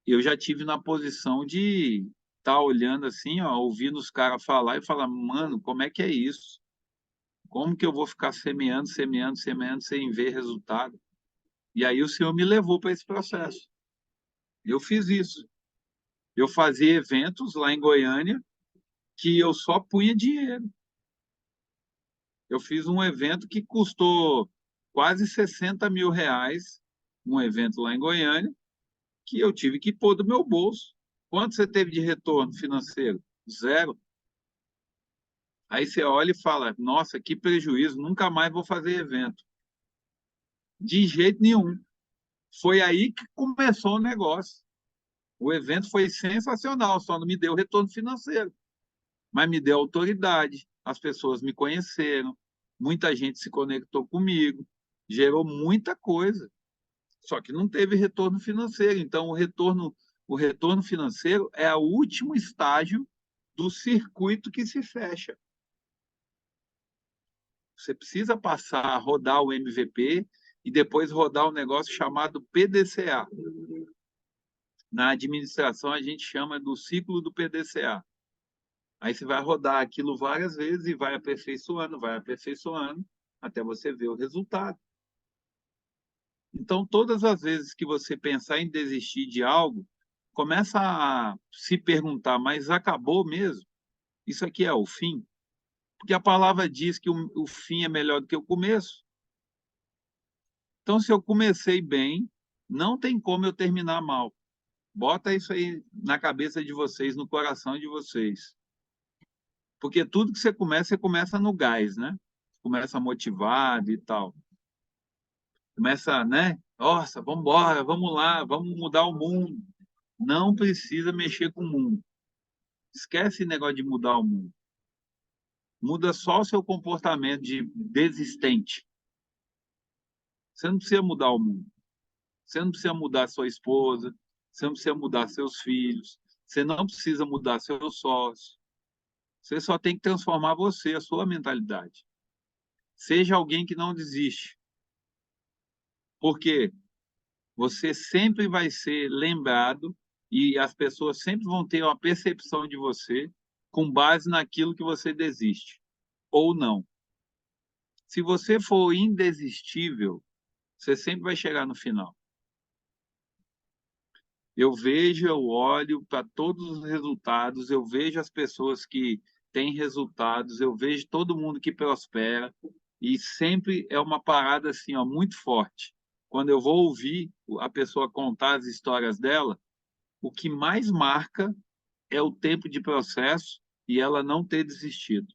eu já tive na posição de estar olhando assim, ó, ouvindo os caras falar e falar, mano, como é que é isso? Como que eu vou ficar semeando, semeando, semeando sem ver resultado? E aí o Senhor me levou para esse processo. Eu fiz isso. Eu fazia eventos lá em Goiânia que eu só punha dinheiro. Eu fiz um evento que custou quase 60 mil reais, um evento lá em Goiânia, que eu tive que pôr do meu bolso. Quanto você teve de retorno financeiro? Zero. Aí você olha e fala: Nossa, que prejuízo, nunca mais vou fazer evento. De jeito nenhum. Foi aí que começou o negócio. O evento foi sensacional, só não me deu retorno financeiro, mas me deu autoridade. As pessoas me conheceram, muita gente se conectou comigo, gerou muita coisa. Só que não teve retorno financeiro. Então, o retorno financeiro é o último estágio do circuito que se fecha. Você precisa passar a rodar o MVP e depois rodar um negócio chamado PDCA. Na administração, a gente chama do ciclo do PDCA. Aí você vai rodar aquilo várias vezes e vai aperfeiçoando, até você ver o resultado. Então, todas as vezes que você pensar em desistir de algo, começa a se perguntar, mas acabou mesmo? Isso aqui é o fim? Porque a palavra diz que o fim é melhor do que o começo. Então, se eu comecei bem, não tem como eu terminar mal. Bota isso aí na cabeça de vocês, no coração de vocês. Porque tudo que você começa no gás, né? Começa motivado e tal. Começa, né? Nossa, vamos embora, vamos lá, vamos mudar o mundo. Não precisa mexer com o mundo. Esquece esse negócio de mudar o mundo. Muda só o seu comportamento de desistente. Você não precisa mudar o mundo. Você não precisa mudar sua esposa. Você não precisa mudar seus filhos. Você não precisa mudar seu sócio. Você só tem que transformar você, a sua mentalidade. Seja alguém que não desiste. Porque você sempre vai ser lembrado e as pessoas sempre vão ter uma percepção de você com base naquilo que você desiste ou não. Se você for indesistível, você sempre vai chegar no final. Eu vejo, eu olho para todos os resultados, eu vejo as pessoas que têm resultados, eu vejo todo mundo que prospera e sempre é uma parada assim, ó, muito forte. Quando eu vou ouvir a pessoa contar as histórias dela, o que mais marca é o tempo de processo e ela não ter desistido.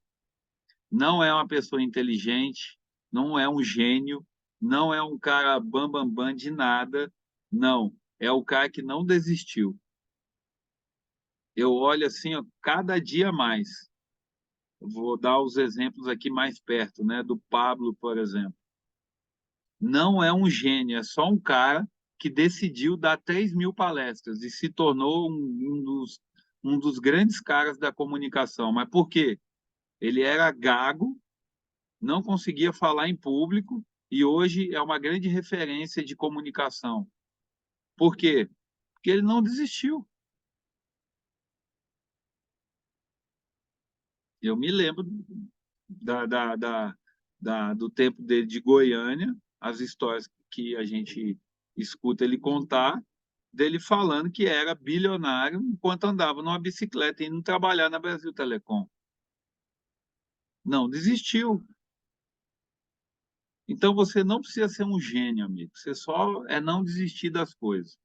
Não é uma pessoa inteligente, não é um gênio, não é um cara bam, bam, bam de nada, não. É o cara que não desistiu. Eu olho assim, ó, cada dia mais. Eu vou dar os exemplos aqui mais perto, né? Do Pablo, por exemplo. Não é um gênio, é só um cara que decidiu dar 3.000 palestras e se tornou um dos grandes caras da comunicação. Mas por quê? Ele era gago, não conseguia falar em público e hoje é uma grande referência de comunicação. Por quê? Porque ele não desistiu. Eu me lembro da, da, da, do tempo dele de Goiânia, as histórias que a gente escuta ele contar, dele falando que era bilionário enquanto andava numa bicicleta indo trabalhar na Brasil Telecom. Não desistiu. Então você não precisa ser um gênio, amigo. Você só é não desistir das coisas.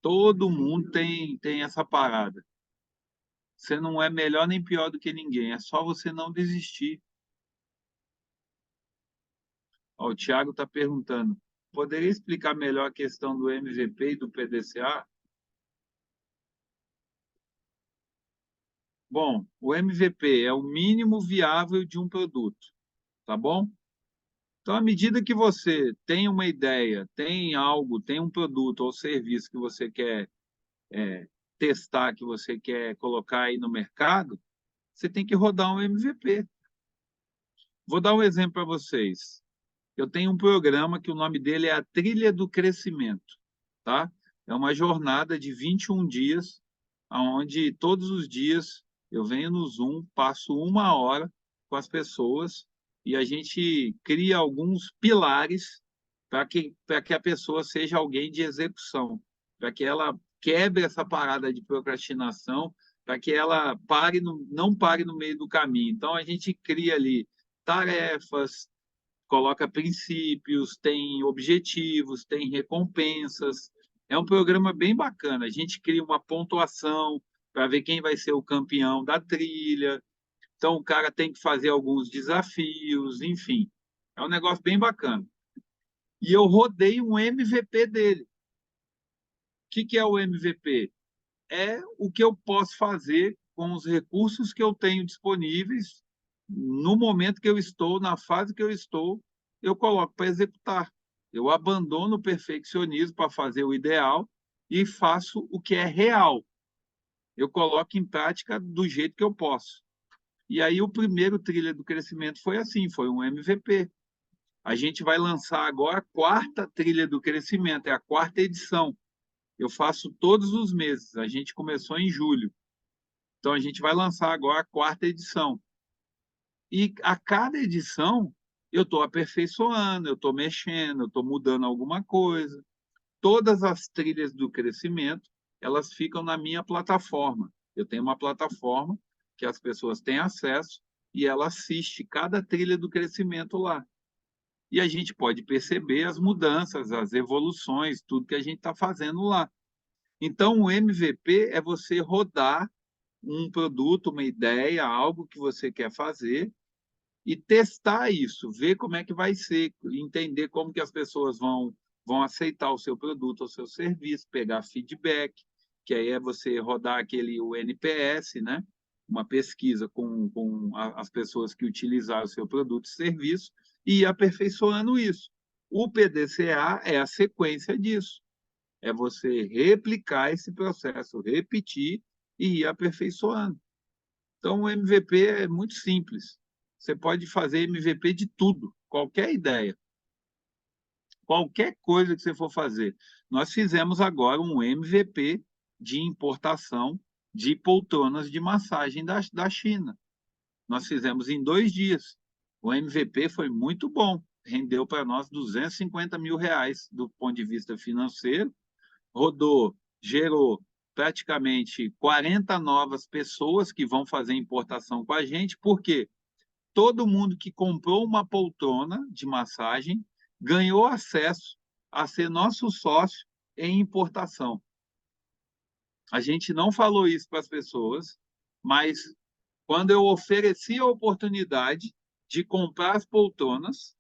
Todo mundo tem essa parada. Você não é melhor nem pior do que ninguém. É só você não desistir. Ó, o Thiago está perguntando: poderia explicar melhor a questão do MVP e do PDCA? Bom, o MVP é o mínimo viável de um produto, tá bom? Então, à medida que você tem uma ideia, tem algo, tem um produto ou serviço que você quer testar, que você quer colocar aí no mercado, você tem que rodar um MVP. Vou dar um exemplo para vocês. Eu tenho um programa que o nome dele é a Trilha do Crescimento, tá? É uma jornada de 21 dias, onde todos os dias eu venho no Zoom, passo 1 hora com as pessoas e a gente cria alguns pilares para que a pessoa seja alguém de execução, para que ela quebre essa parada de procrastinação, para que ela não pare no meio do caminho. Então, a gente cria ali tarefas, coloca princípios, tem objetivos, tem recompensas. É um programa bem bacana. A gente cria uma pontuação para ver quem vai ser o campeão da trilha. Então, o cara tem que fazer alguns desafios, enfim. É um negócio bem bacana. E eu rodei um MVP dele. O que é o MVP? É o que eu posso fazer com os recursos que eu tenho disponíveis no momento que eu estou, na fase que eu estou, eu coloco para executar. Eu abandono o perfeccionismo para fazer o ideal e faço o que é real. Eu coloco em prática do jeito que eu posso. E aí o primeiro trilha do crescimento foi assim, foi um MVP. A gente vai lançar agora a quarta trilha do crescimento, é a quarta edição. Eu faço todos os meses. A gente começou em julho. Então a gente vai lançar agora a quarta edição. E a cada edição eu estou aperfeiçoando, eu estou mexendo, eu estou mudando alguma coisa. Todas as trilhas do crescimento, elas ficam na minha plataforma. Eu tenho uma plataforma que as pessoas têm acesso e ela assiste cada trilha do crescimento lá. e a gente pode perceber as mudanças, as evoluções, tudo que a gente está fazendo lá. Então, o MVP é você rodar um produto, uma ideia, algo que você quer fazer e testar isso, ver como é que vai ser, entender como que as pessoas vão aceitar o seu produto, o seu serviço, pegar feedback, que aí é você rodar aquele o NPS, né? Uma pesquisa com as pessoas que utilizaram o seu produto e serviço e ir aperfeiçoando isso. O PDCA é a sequência disso. É você replicar esse processo, repetir e ir aperfeiçoando. Então, o MVP é muito simples. Você pode fazer MVP de tudo, qualquer ideia, qualquer coisa que você for fazer. Nós fizemos agora um MVP de importação de poltronas de massagem da China. Nós fizemos em 2 dias. O MVP foi muito bom, rendeu para nós R$ 250.000 do ponto de vista financeiro, rodou, gerou praticamente 40 novas pessoas que vão fazer importação com a gente, porque todo mundo que comprou uma poltrona de massagem ganhou acesso a ser nosso sócio em importação. A gente não falou isso para as pessoas, mas quando eu ofereci a oportunidade de comprar as poltronas,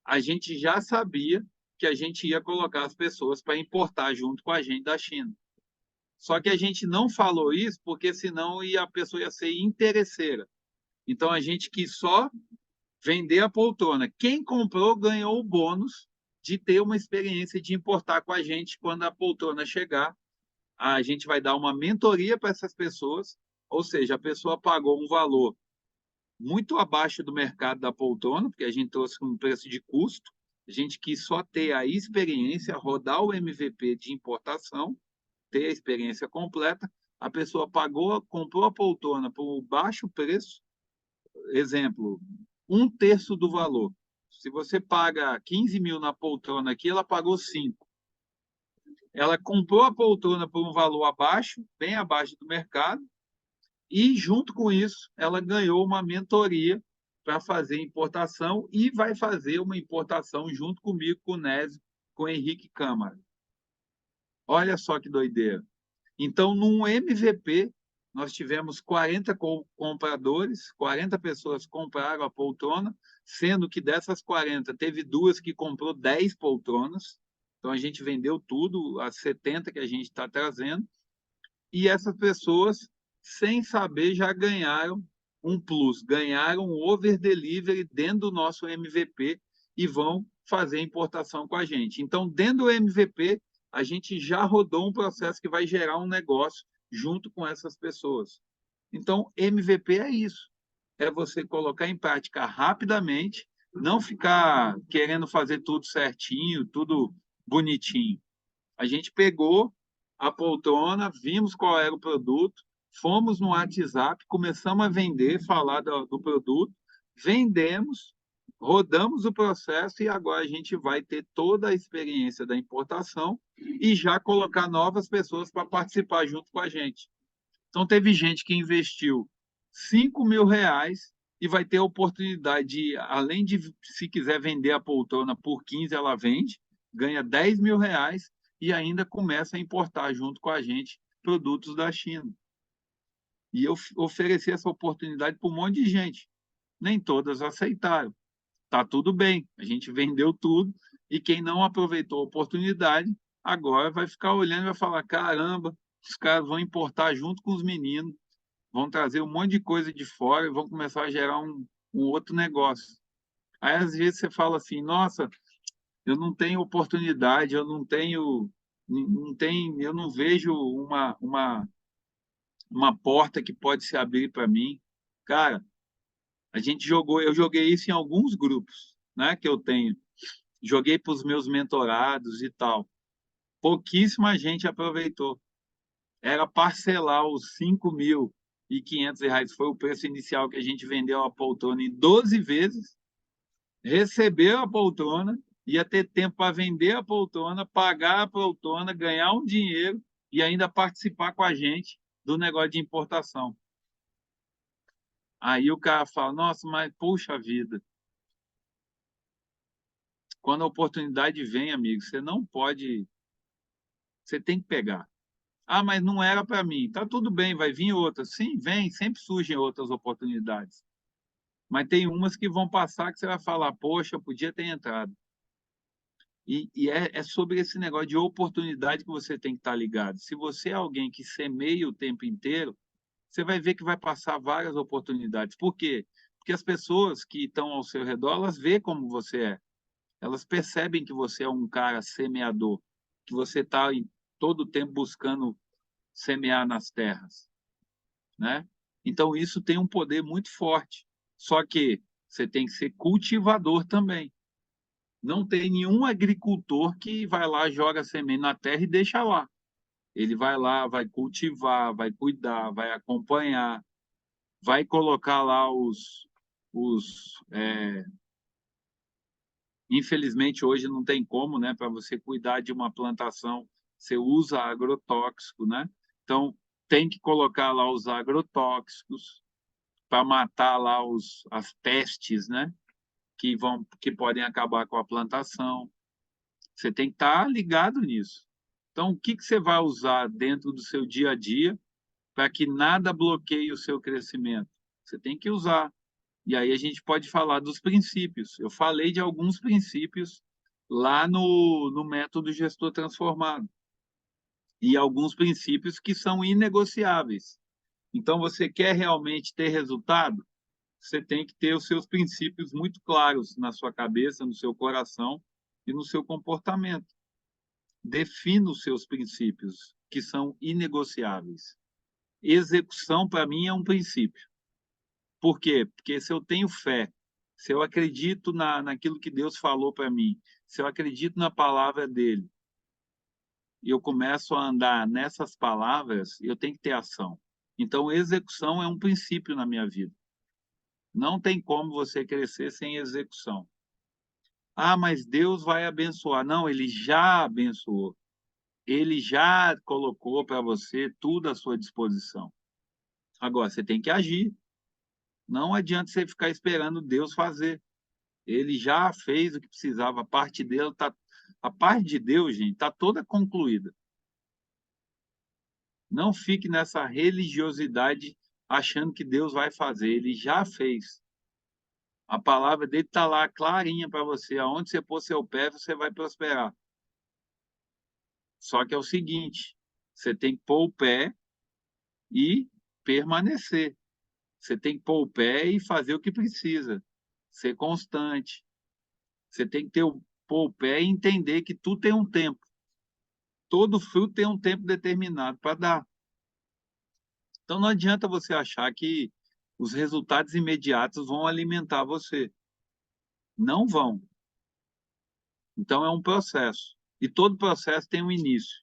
a gente já sabia que a gente ia colocar as pessoas para importar junto com a gente da China. Só que a gente não falou isso porque senão a pessoa ia ser interesseira. Então a gente quis só vender a poltrona. Quem comprou ganhou o bônus de ter uma experiência de importar com a gente quando a poltrona chegar. A gente vai dar uma mentoria para essas pessoas, ou seja, a pessoa pagou um valor muito abaixo do mercado da poltrona, porque a gente trouxe um preço de custo. A gente quis só ter a experiência, rodar o MVP de importação, ter a experiência completa. A pessoa pagou, comprou a poltrona por baixo preço, exemplo, 1/3 do valor. Se você paga 15 mil na poltrona aqui, ela pagou 5. Ela comprou a poltrona por um valor abaixo, bem abaixo do mercado, e junto com isso, ela ganhou uma mentoria para fazer importação e vai fazer uma importação junto comigo, com o Nésio, com o Henrique Câmara. Olha só que doideira. Então, num MVP, nós tivemos 40 compradores, 40 pessoas compraram a poltrona, sendo que dessas 40, teve 2 que comprou 10 poltronas. Então, a gente vendeu tudo, as 70 que a gente está trazendo. E essas pessoas, sem saber, já ganharam um plus, ganharam um over delivery dentro do nosso MVP e vão fazer importação com a gente. Então, dentro do MVP, a gente já rodou um processo que vai gerar um negócio junto com essas pessoas. Então, MVP é isso. É você colocar em prática rapidamente, não ficar querendo fazer tudo certinho, tudo bonitinho. A gente pegou a poltrona, vimos qual era o produto, fomos no WhatsApp, começamos a vender, falar do produto, vendemos, rodamos o processo e agora a gente vai ter toda a experiência da importação e já colocar novas pessoas para participar junto com a gente. Então, teve gente que investiu R$ 5.000 e vai ter a oportunidade de, além de, se quiser vender a poltrona por 15, ela vende, ganha R$ 10.000 e ainda começa a importar junto com a gente produtos da China. E eu ofereci essa oportunidade para um monte de gente. Nem todas aceitaram. Tá tudo bem, a gente vendeu tudo e quem não aproveitou a oportunidade agora vai ficar olhando e vai falar: caramba, os caras vão importar junto com os meninos, vão trazer um monte de coisa de fora e vão começar a gerar um outro negócio. Aí às vezes você fala assim: nossa, eu não tenho oportunidade, eu não tenho, eu não vejo uma porta que pode se abrir para mim. Cara, eu joguei isso em alguns grupos, né, que eu tenho. Joguei para os meus mentorados e tal. Pouquíssima gente aproveitou. Era parcelar os R$ 5.500, foi o preço inicial que a gente vendeu a poltrona em 12 vezes, receber a poltrona, ia ter tempo para vender a poltrona, pagar a poltrona, ganhar um dinheiro e ainda participar com a gente do negócio de importação. Aí o cara fala: nossa, mas puxa vida, Quando a oportunidade vem, amigo, você não pode, você tem que pegar. Ah, mas não era para mim. Tá tudo bem, vai vir outra. Sim, vem, sempre surgem outras oportunidades. Mas tem umas que vão passar que você vai falar, poxa, eu podia ter entrado. É sobre esse negócio de oportunidade que você tem que estar ligado. Se você é alguém que semeia o tempo inteiro, você vai ver que vai passar várias oportunidades. Por quê? Porque as pessoas que estão ao seu redor, elas veem como você é. Elas percebem que você é um cara semeador, que você está todo o tempo buscando semear nas terras, né? Então isso tem um poder muito forte. Só que você tem que ser cultivador também. Não tem nenhum agricultor que vai lá, joga semente na terra e deixa lá. Ele vai lá, vai cultivar, vai cuidar, vai acompanhar, vai colocar lá infelizmente hoje não tem como, né? Para você cuidar de uma plantação, você usa agrotóxico, né? Então tem que colocar lá os agrotóxicos para matar lá as pestes, né? Que podem acabar com a plantação. Você tem que estar ligado nisso. Então, o que que você vai usar dentro do seu dia a dia para que nada bloqueie o seu crescimento? Você tem que usar. E aí a gente pode falar dos princípios. Eu falei de alguns princípios lá no método gestor transformado. E alguns princípios que são inegociáveis. Então, você quer realmente ter resultado? Você tem que ter os seus princípios muito claros na sua cabeça, no seu coração e no seu comportamento. Defina os seus princípios, que são inegociáveis. Execução, para mim, é um princípio. Por quê? Porque se eu tenho fé, se eu acredito naquilo que Deus falou para mim, se eu acredito na palavra dele, e eu começo a andar nessas palavras, eu tenho que ter ação. Então, execução é um princípio na minha vida. Não tem como você crescer sem execução. Ah, mas Deus vai abençoar. Não, ele já abençoou. Ele já colocou para você tudo à sua disposição. Agora, você tem que agir. Não adianta você ficar esperando Deus fazer. Ele já fez o que precisava. A parte de Deus, gente, está toda concluída. Não fique nessa religiosidade achando que Deus vai fazer. Ele já fez. A palavra dele está lá clarinha para você. Aonde você pôr seu pé, você vai prosperar. Só que é o seguinte, você tem que pôr o pé e permanecer. Você tem que pôr o pé e fazer o que precisa. Ser constante. Você tem que pôr o pé e entender que tudo tem um tempo. Todo fruto tem um tempo determinado para dar. Então não adianta você achar que os resultados imediatos vão alimentar você. Não vão. Então é um processo. E todo processo tem um início.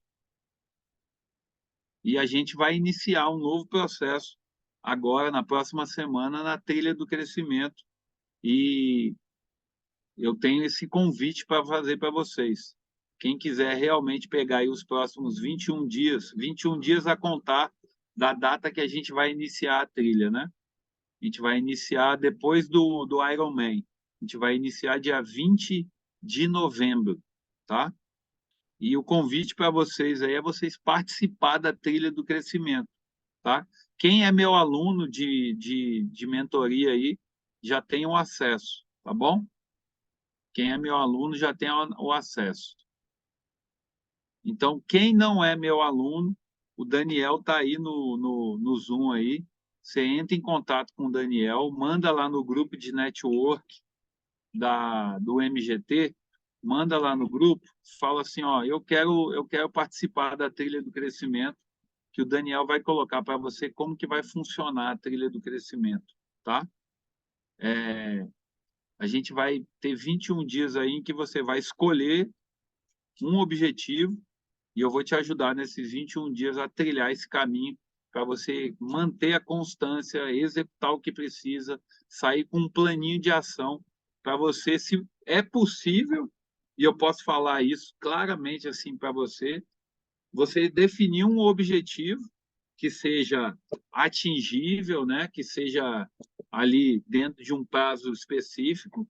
E a gente vai iniciar um novo processo agora, na próxima semana, na trilha do crescimento. E eu tenho esse convite para fazer para vocês. Quem quiser realmente pegar aí os próximos 21 dias a contar da data que a gente vai iniciar a trilha, né? A gente vai iniciar depois do Ironman. A gente vai iniciar dia 20 de novembro, tá? E o convite para vocês aí é vocês participar da trilha do crescimento, tá? Quem é meu aluno de mentoria aí já tem o acesso, tá bom? Quem é meu aluno já tem o acesso. Então, quem não é meu aluno, o Daniel está aí no Zoom aí. Você entra em contato com o Daniel, manda lá no grupo de network do MGT, manda lá no grupo, fala assim, ó, eu quero participar da trilha do crescimento, que o Daniel vai colocar para você como que vai funcionar a trilha do crescimento, tá? A gente vai ter 21 dias aí em que você vai escolher um objetivo e eu vou te ajudar nesses 21 dias a trilhar esse caminho para você manter a constância, executar o que precisa, sair com um planinho de ação para você, se é possível, e eu posso falar isso claramente assim para você, você definir um objetivo que seja atingível, né? Que seja ali dentro de um prazo específico,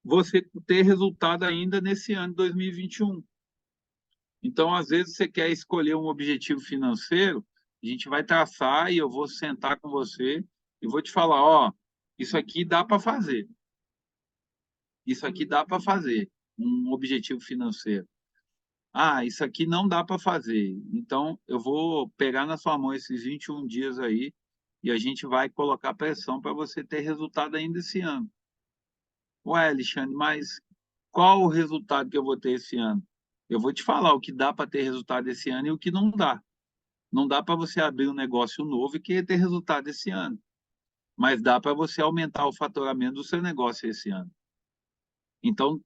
você ter resultado ainda nesse ano de 2021. Então, às vezes, você quer escolher um objetivo financeiro, a gente vai traçar e eu vou sentar com você e vou te falar, ó, isso aqui dá para fazer. Isso aqui dá para fazer, um objetivo financeiro. Ah, isso aqui não dá para fazer. Então, eu vou pegar na sua mão esses 21 dias aí e a gente vai colocar pressão para você ter resultado ainda esse ano. Ué, Alexandre, mas qual o resultado que eu vou ter esse ano? Eu vou te falar o que dá para ter resultado esse ano e o que não dá. Não dá para você abrir um negócio novo e querer ter resultado esse ano, mas dá para você aumentar o faturamento do seu negócio esse ano. Então,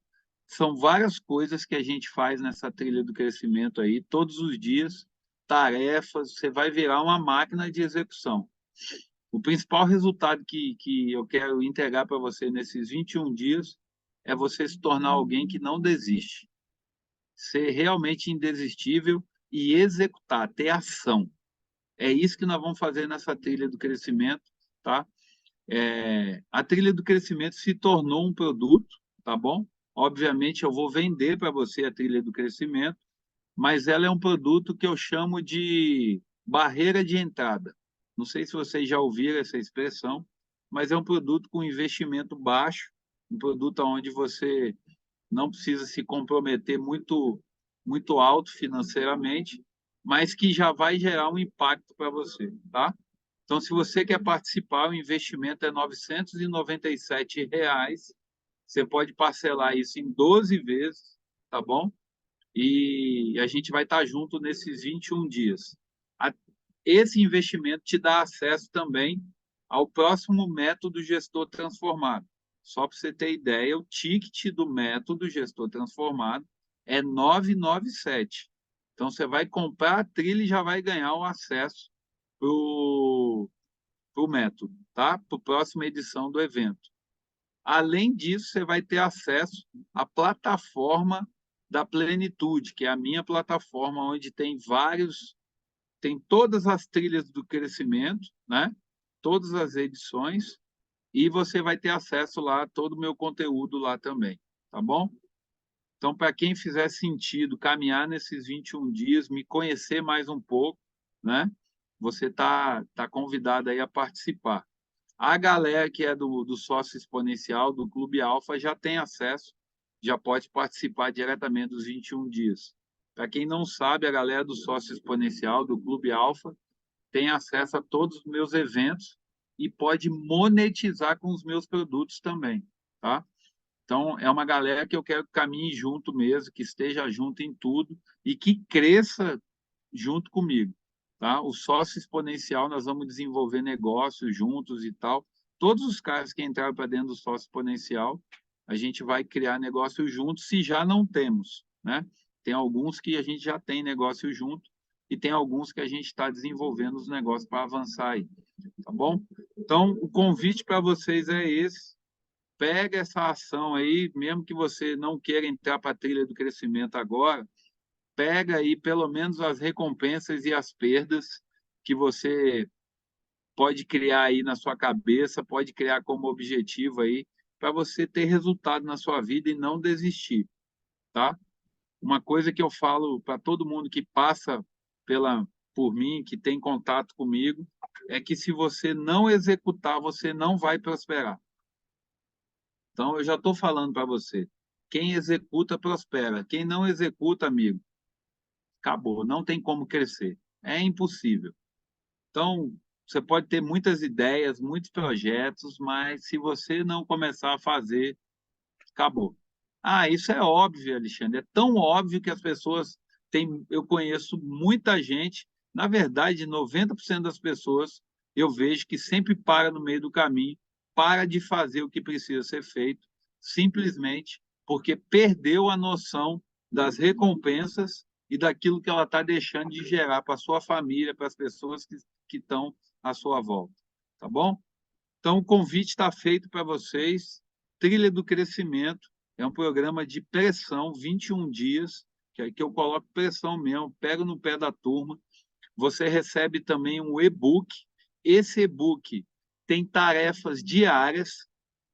são várias coisas que a gente faz nessa trilha do crescimento aí, todos os dias, tarefas, você vai virar uma máquina de execução. O principal resultado que eu quero entregar para você nesses 21 dias é você se tornar alguém que não desiste. Ser realmente indesistível e executar, ter ação. É isso que nós vamos fazer nessa trilha do crescimento, tá? A trilha do crescimento se tornou um produto, tá bom? Obviamente, eu vou vender para você a trilha do crescimento, mas ela é um produto que eu chamo de barreira de entrada. Não sei se vocês já ouviram essa expressão, mas é um produto com investimento baixo, um produto onde você não precisa se comprometer muito alto financeiramente, mas que já vai gerar um impacto para você, tá? Então, se você quer participar, o investimento é R$ 997. Você pode parcelar isso em 12 vezes, tá bom? E a gente vai estar junto nesses 21 dias. Esse investimento te dá acesso também ao próximo método gestor transformado. Só para você ter ideia, o ticket do método gestor transformado é 997. Então, você vai comprar a trilha e já vai ganhar o acesso para o método, tá? Para a próxima edição do evento. Além disso, você vai ter acesso à plataforma da Plenitude, que é a minha plataforma, onde tem todas as trilhas do crescimento, né? Todas as edições, e você vai ter acesso lá a todo o meu conteúdo lá também, tá bom? Então, para quem fizer sentido caminhar nesses 21 dias, me conhecer mais um pouco, né? Você tá convidado aí a participar. A galera que é do sócio exponencial, do Clube Alfa, já tem acesso, já pode participar diretamente dos 21 dias. Para quem não sabe, a galera do sócio exponencial, do Clube Alfa, tem acesso a todos os meus eventos e pode monetizar com os meus produtos também, tá? Então, é uma galera que eu quero que caminhe junto mesmo, que esteja junto em tudo e que cresça junto comigo, tá? O sócio exponencial, nós vamos desenvolver negócios juntos e tal. Todos os caras que entraram para dentro do sócio exponencial, a gente vai criar negócio juntos, se já não temos, né? Tem alguns que a gente já tem negócio junto e tem alguns que a gente está desenvolvendo os negócios para avançar aí, tá bom? Então, o convite para vocês é esse. Pega essa ação aí, mesmo que você não queira entrar para a trilha do crescimento agora, pega aí pelo menos as recompensas e as perdas que você pode criar aí na sua cabeça, pode criar como objetivo aí, para você ter resultado na sua vida e não desistir, tá? Uma coisa que eu falo para todo mundo que passa por mim, que tem contato comigo, é que se você não executar, você não vai prosperar. Então, eu já estou falando para você. Quem executa, prospera. Quem não executa, amigo, acabou. Não tem como crescer. É impossível. Então, você pode ter muitas ideias, muitos projetos, mas se você não começar a fazer, acabou. Ah, isso é óbvio, Alexandre. É tão óbvio que as pessoas têm. Eu conheço muita gente, na verdade, 90% das pessoas eu vejo que sempre para no meio do caminho, para de fazer o que precisa ser feito, simplesmente porque perdeu a noção das recompensas e daquilo que ela está deixando de gerar para a sua família, para as pessoas que estão à sua volta. Tá bom? Então, o convite está feito para vocês. Trilha do Crescimento é um programa de pressão, 21 dias, que eu coloco pressão mesmo, pego no pé da turma. Você recebe também um e-book. Esse e-book tem tarefas diárias,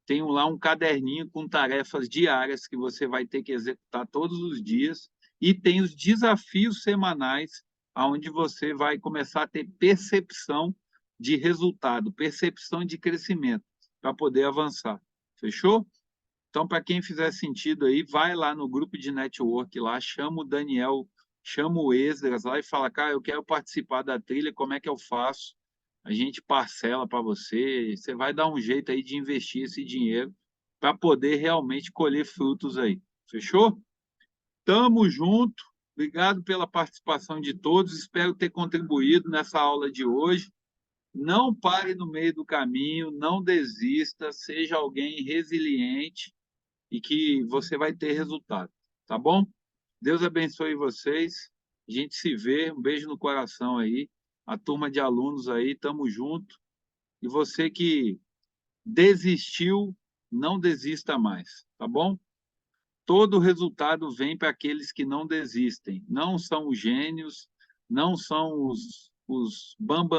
Tem lá um caderninho com tarefas diárias que você vai ter que executar todos os dias, e tem os desafios semanais, onde você vai começar a ter percepção de resultado, percepção de crescimento, para poder avançar. Fechou? Então, para quem fizer sentido aí, vai lá no grupo de network lá, chama o Daniel, chama o Esdras lá e fala, cara, eu quero participar da trilha, como é que eu faço? A gente parcela para você, você vai dar um jeito aí de investir esse dinheiro para poder realmente colher frutos aí. Fechou? Tamo junto. Obrigado pela participação de todos. Espero ter contribuído nessa aula de hoje. Não pare no meio do caminho, não desista, seja alguém resiliente e que você vai ter resultado, tá bom? Deus abençoe vocês. A gente se vê. Um beijo no coração aí. A turma de alunos aí, tamo junto. E você que desistiu, não desista mais, tá bom? Todo resultado vem para aqueles que não desistem. Não são os gênios, não são os bambam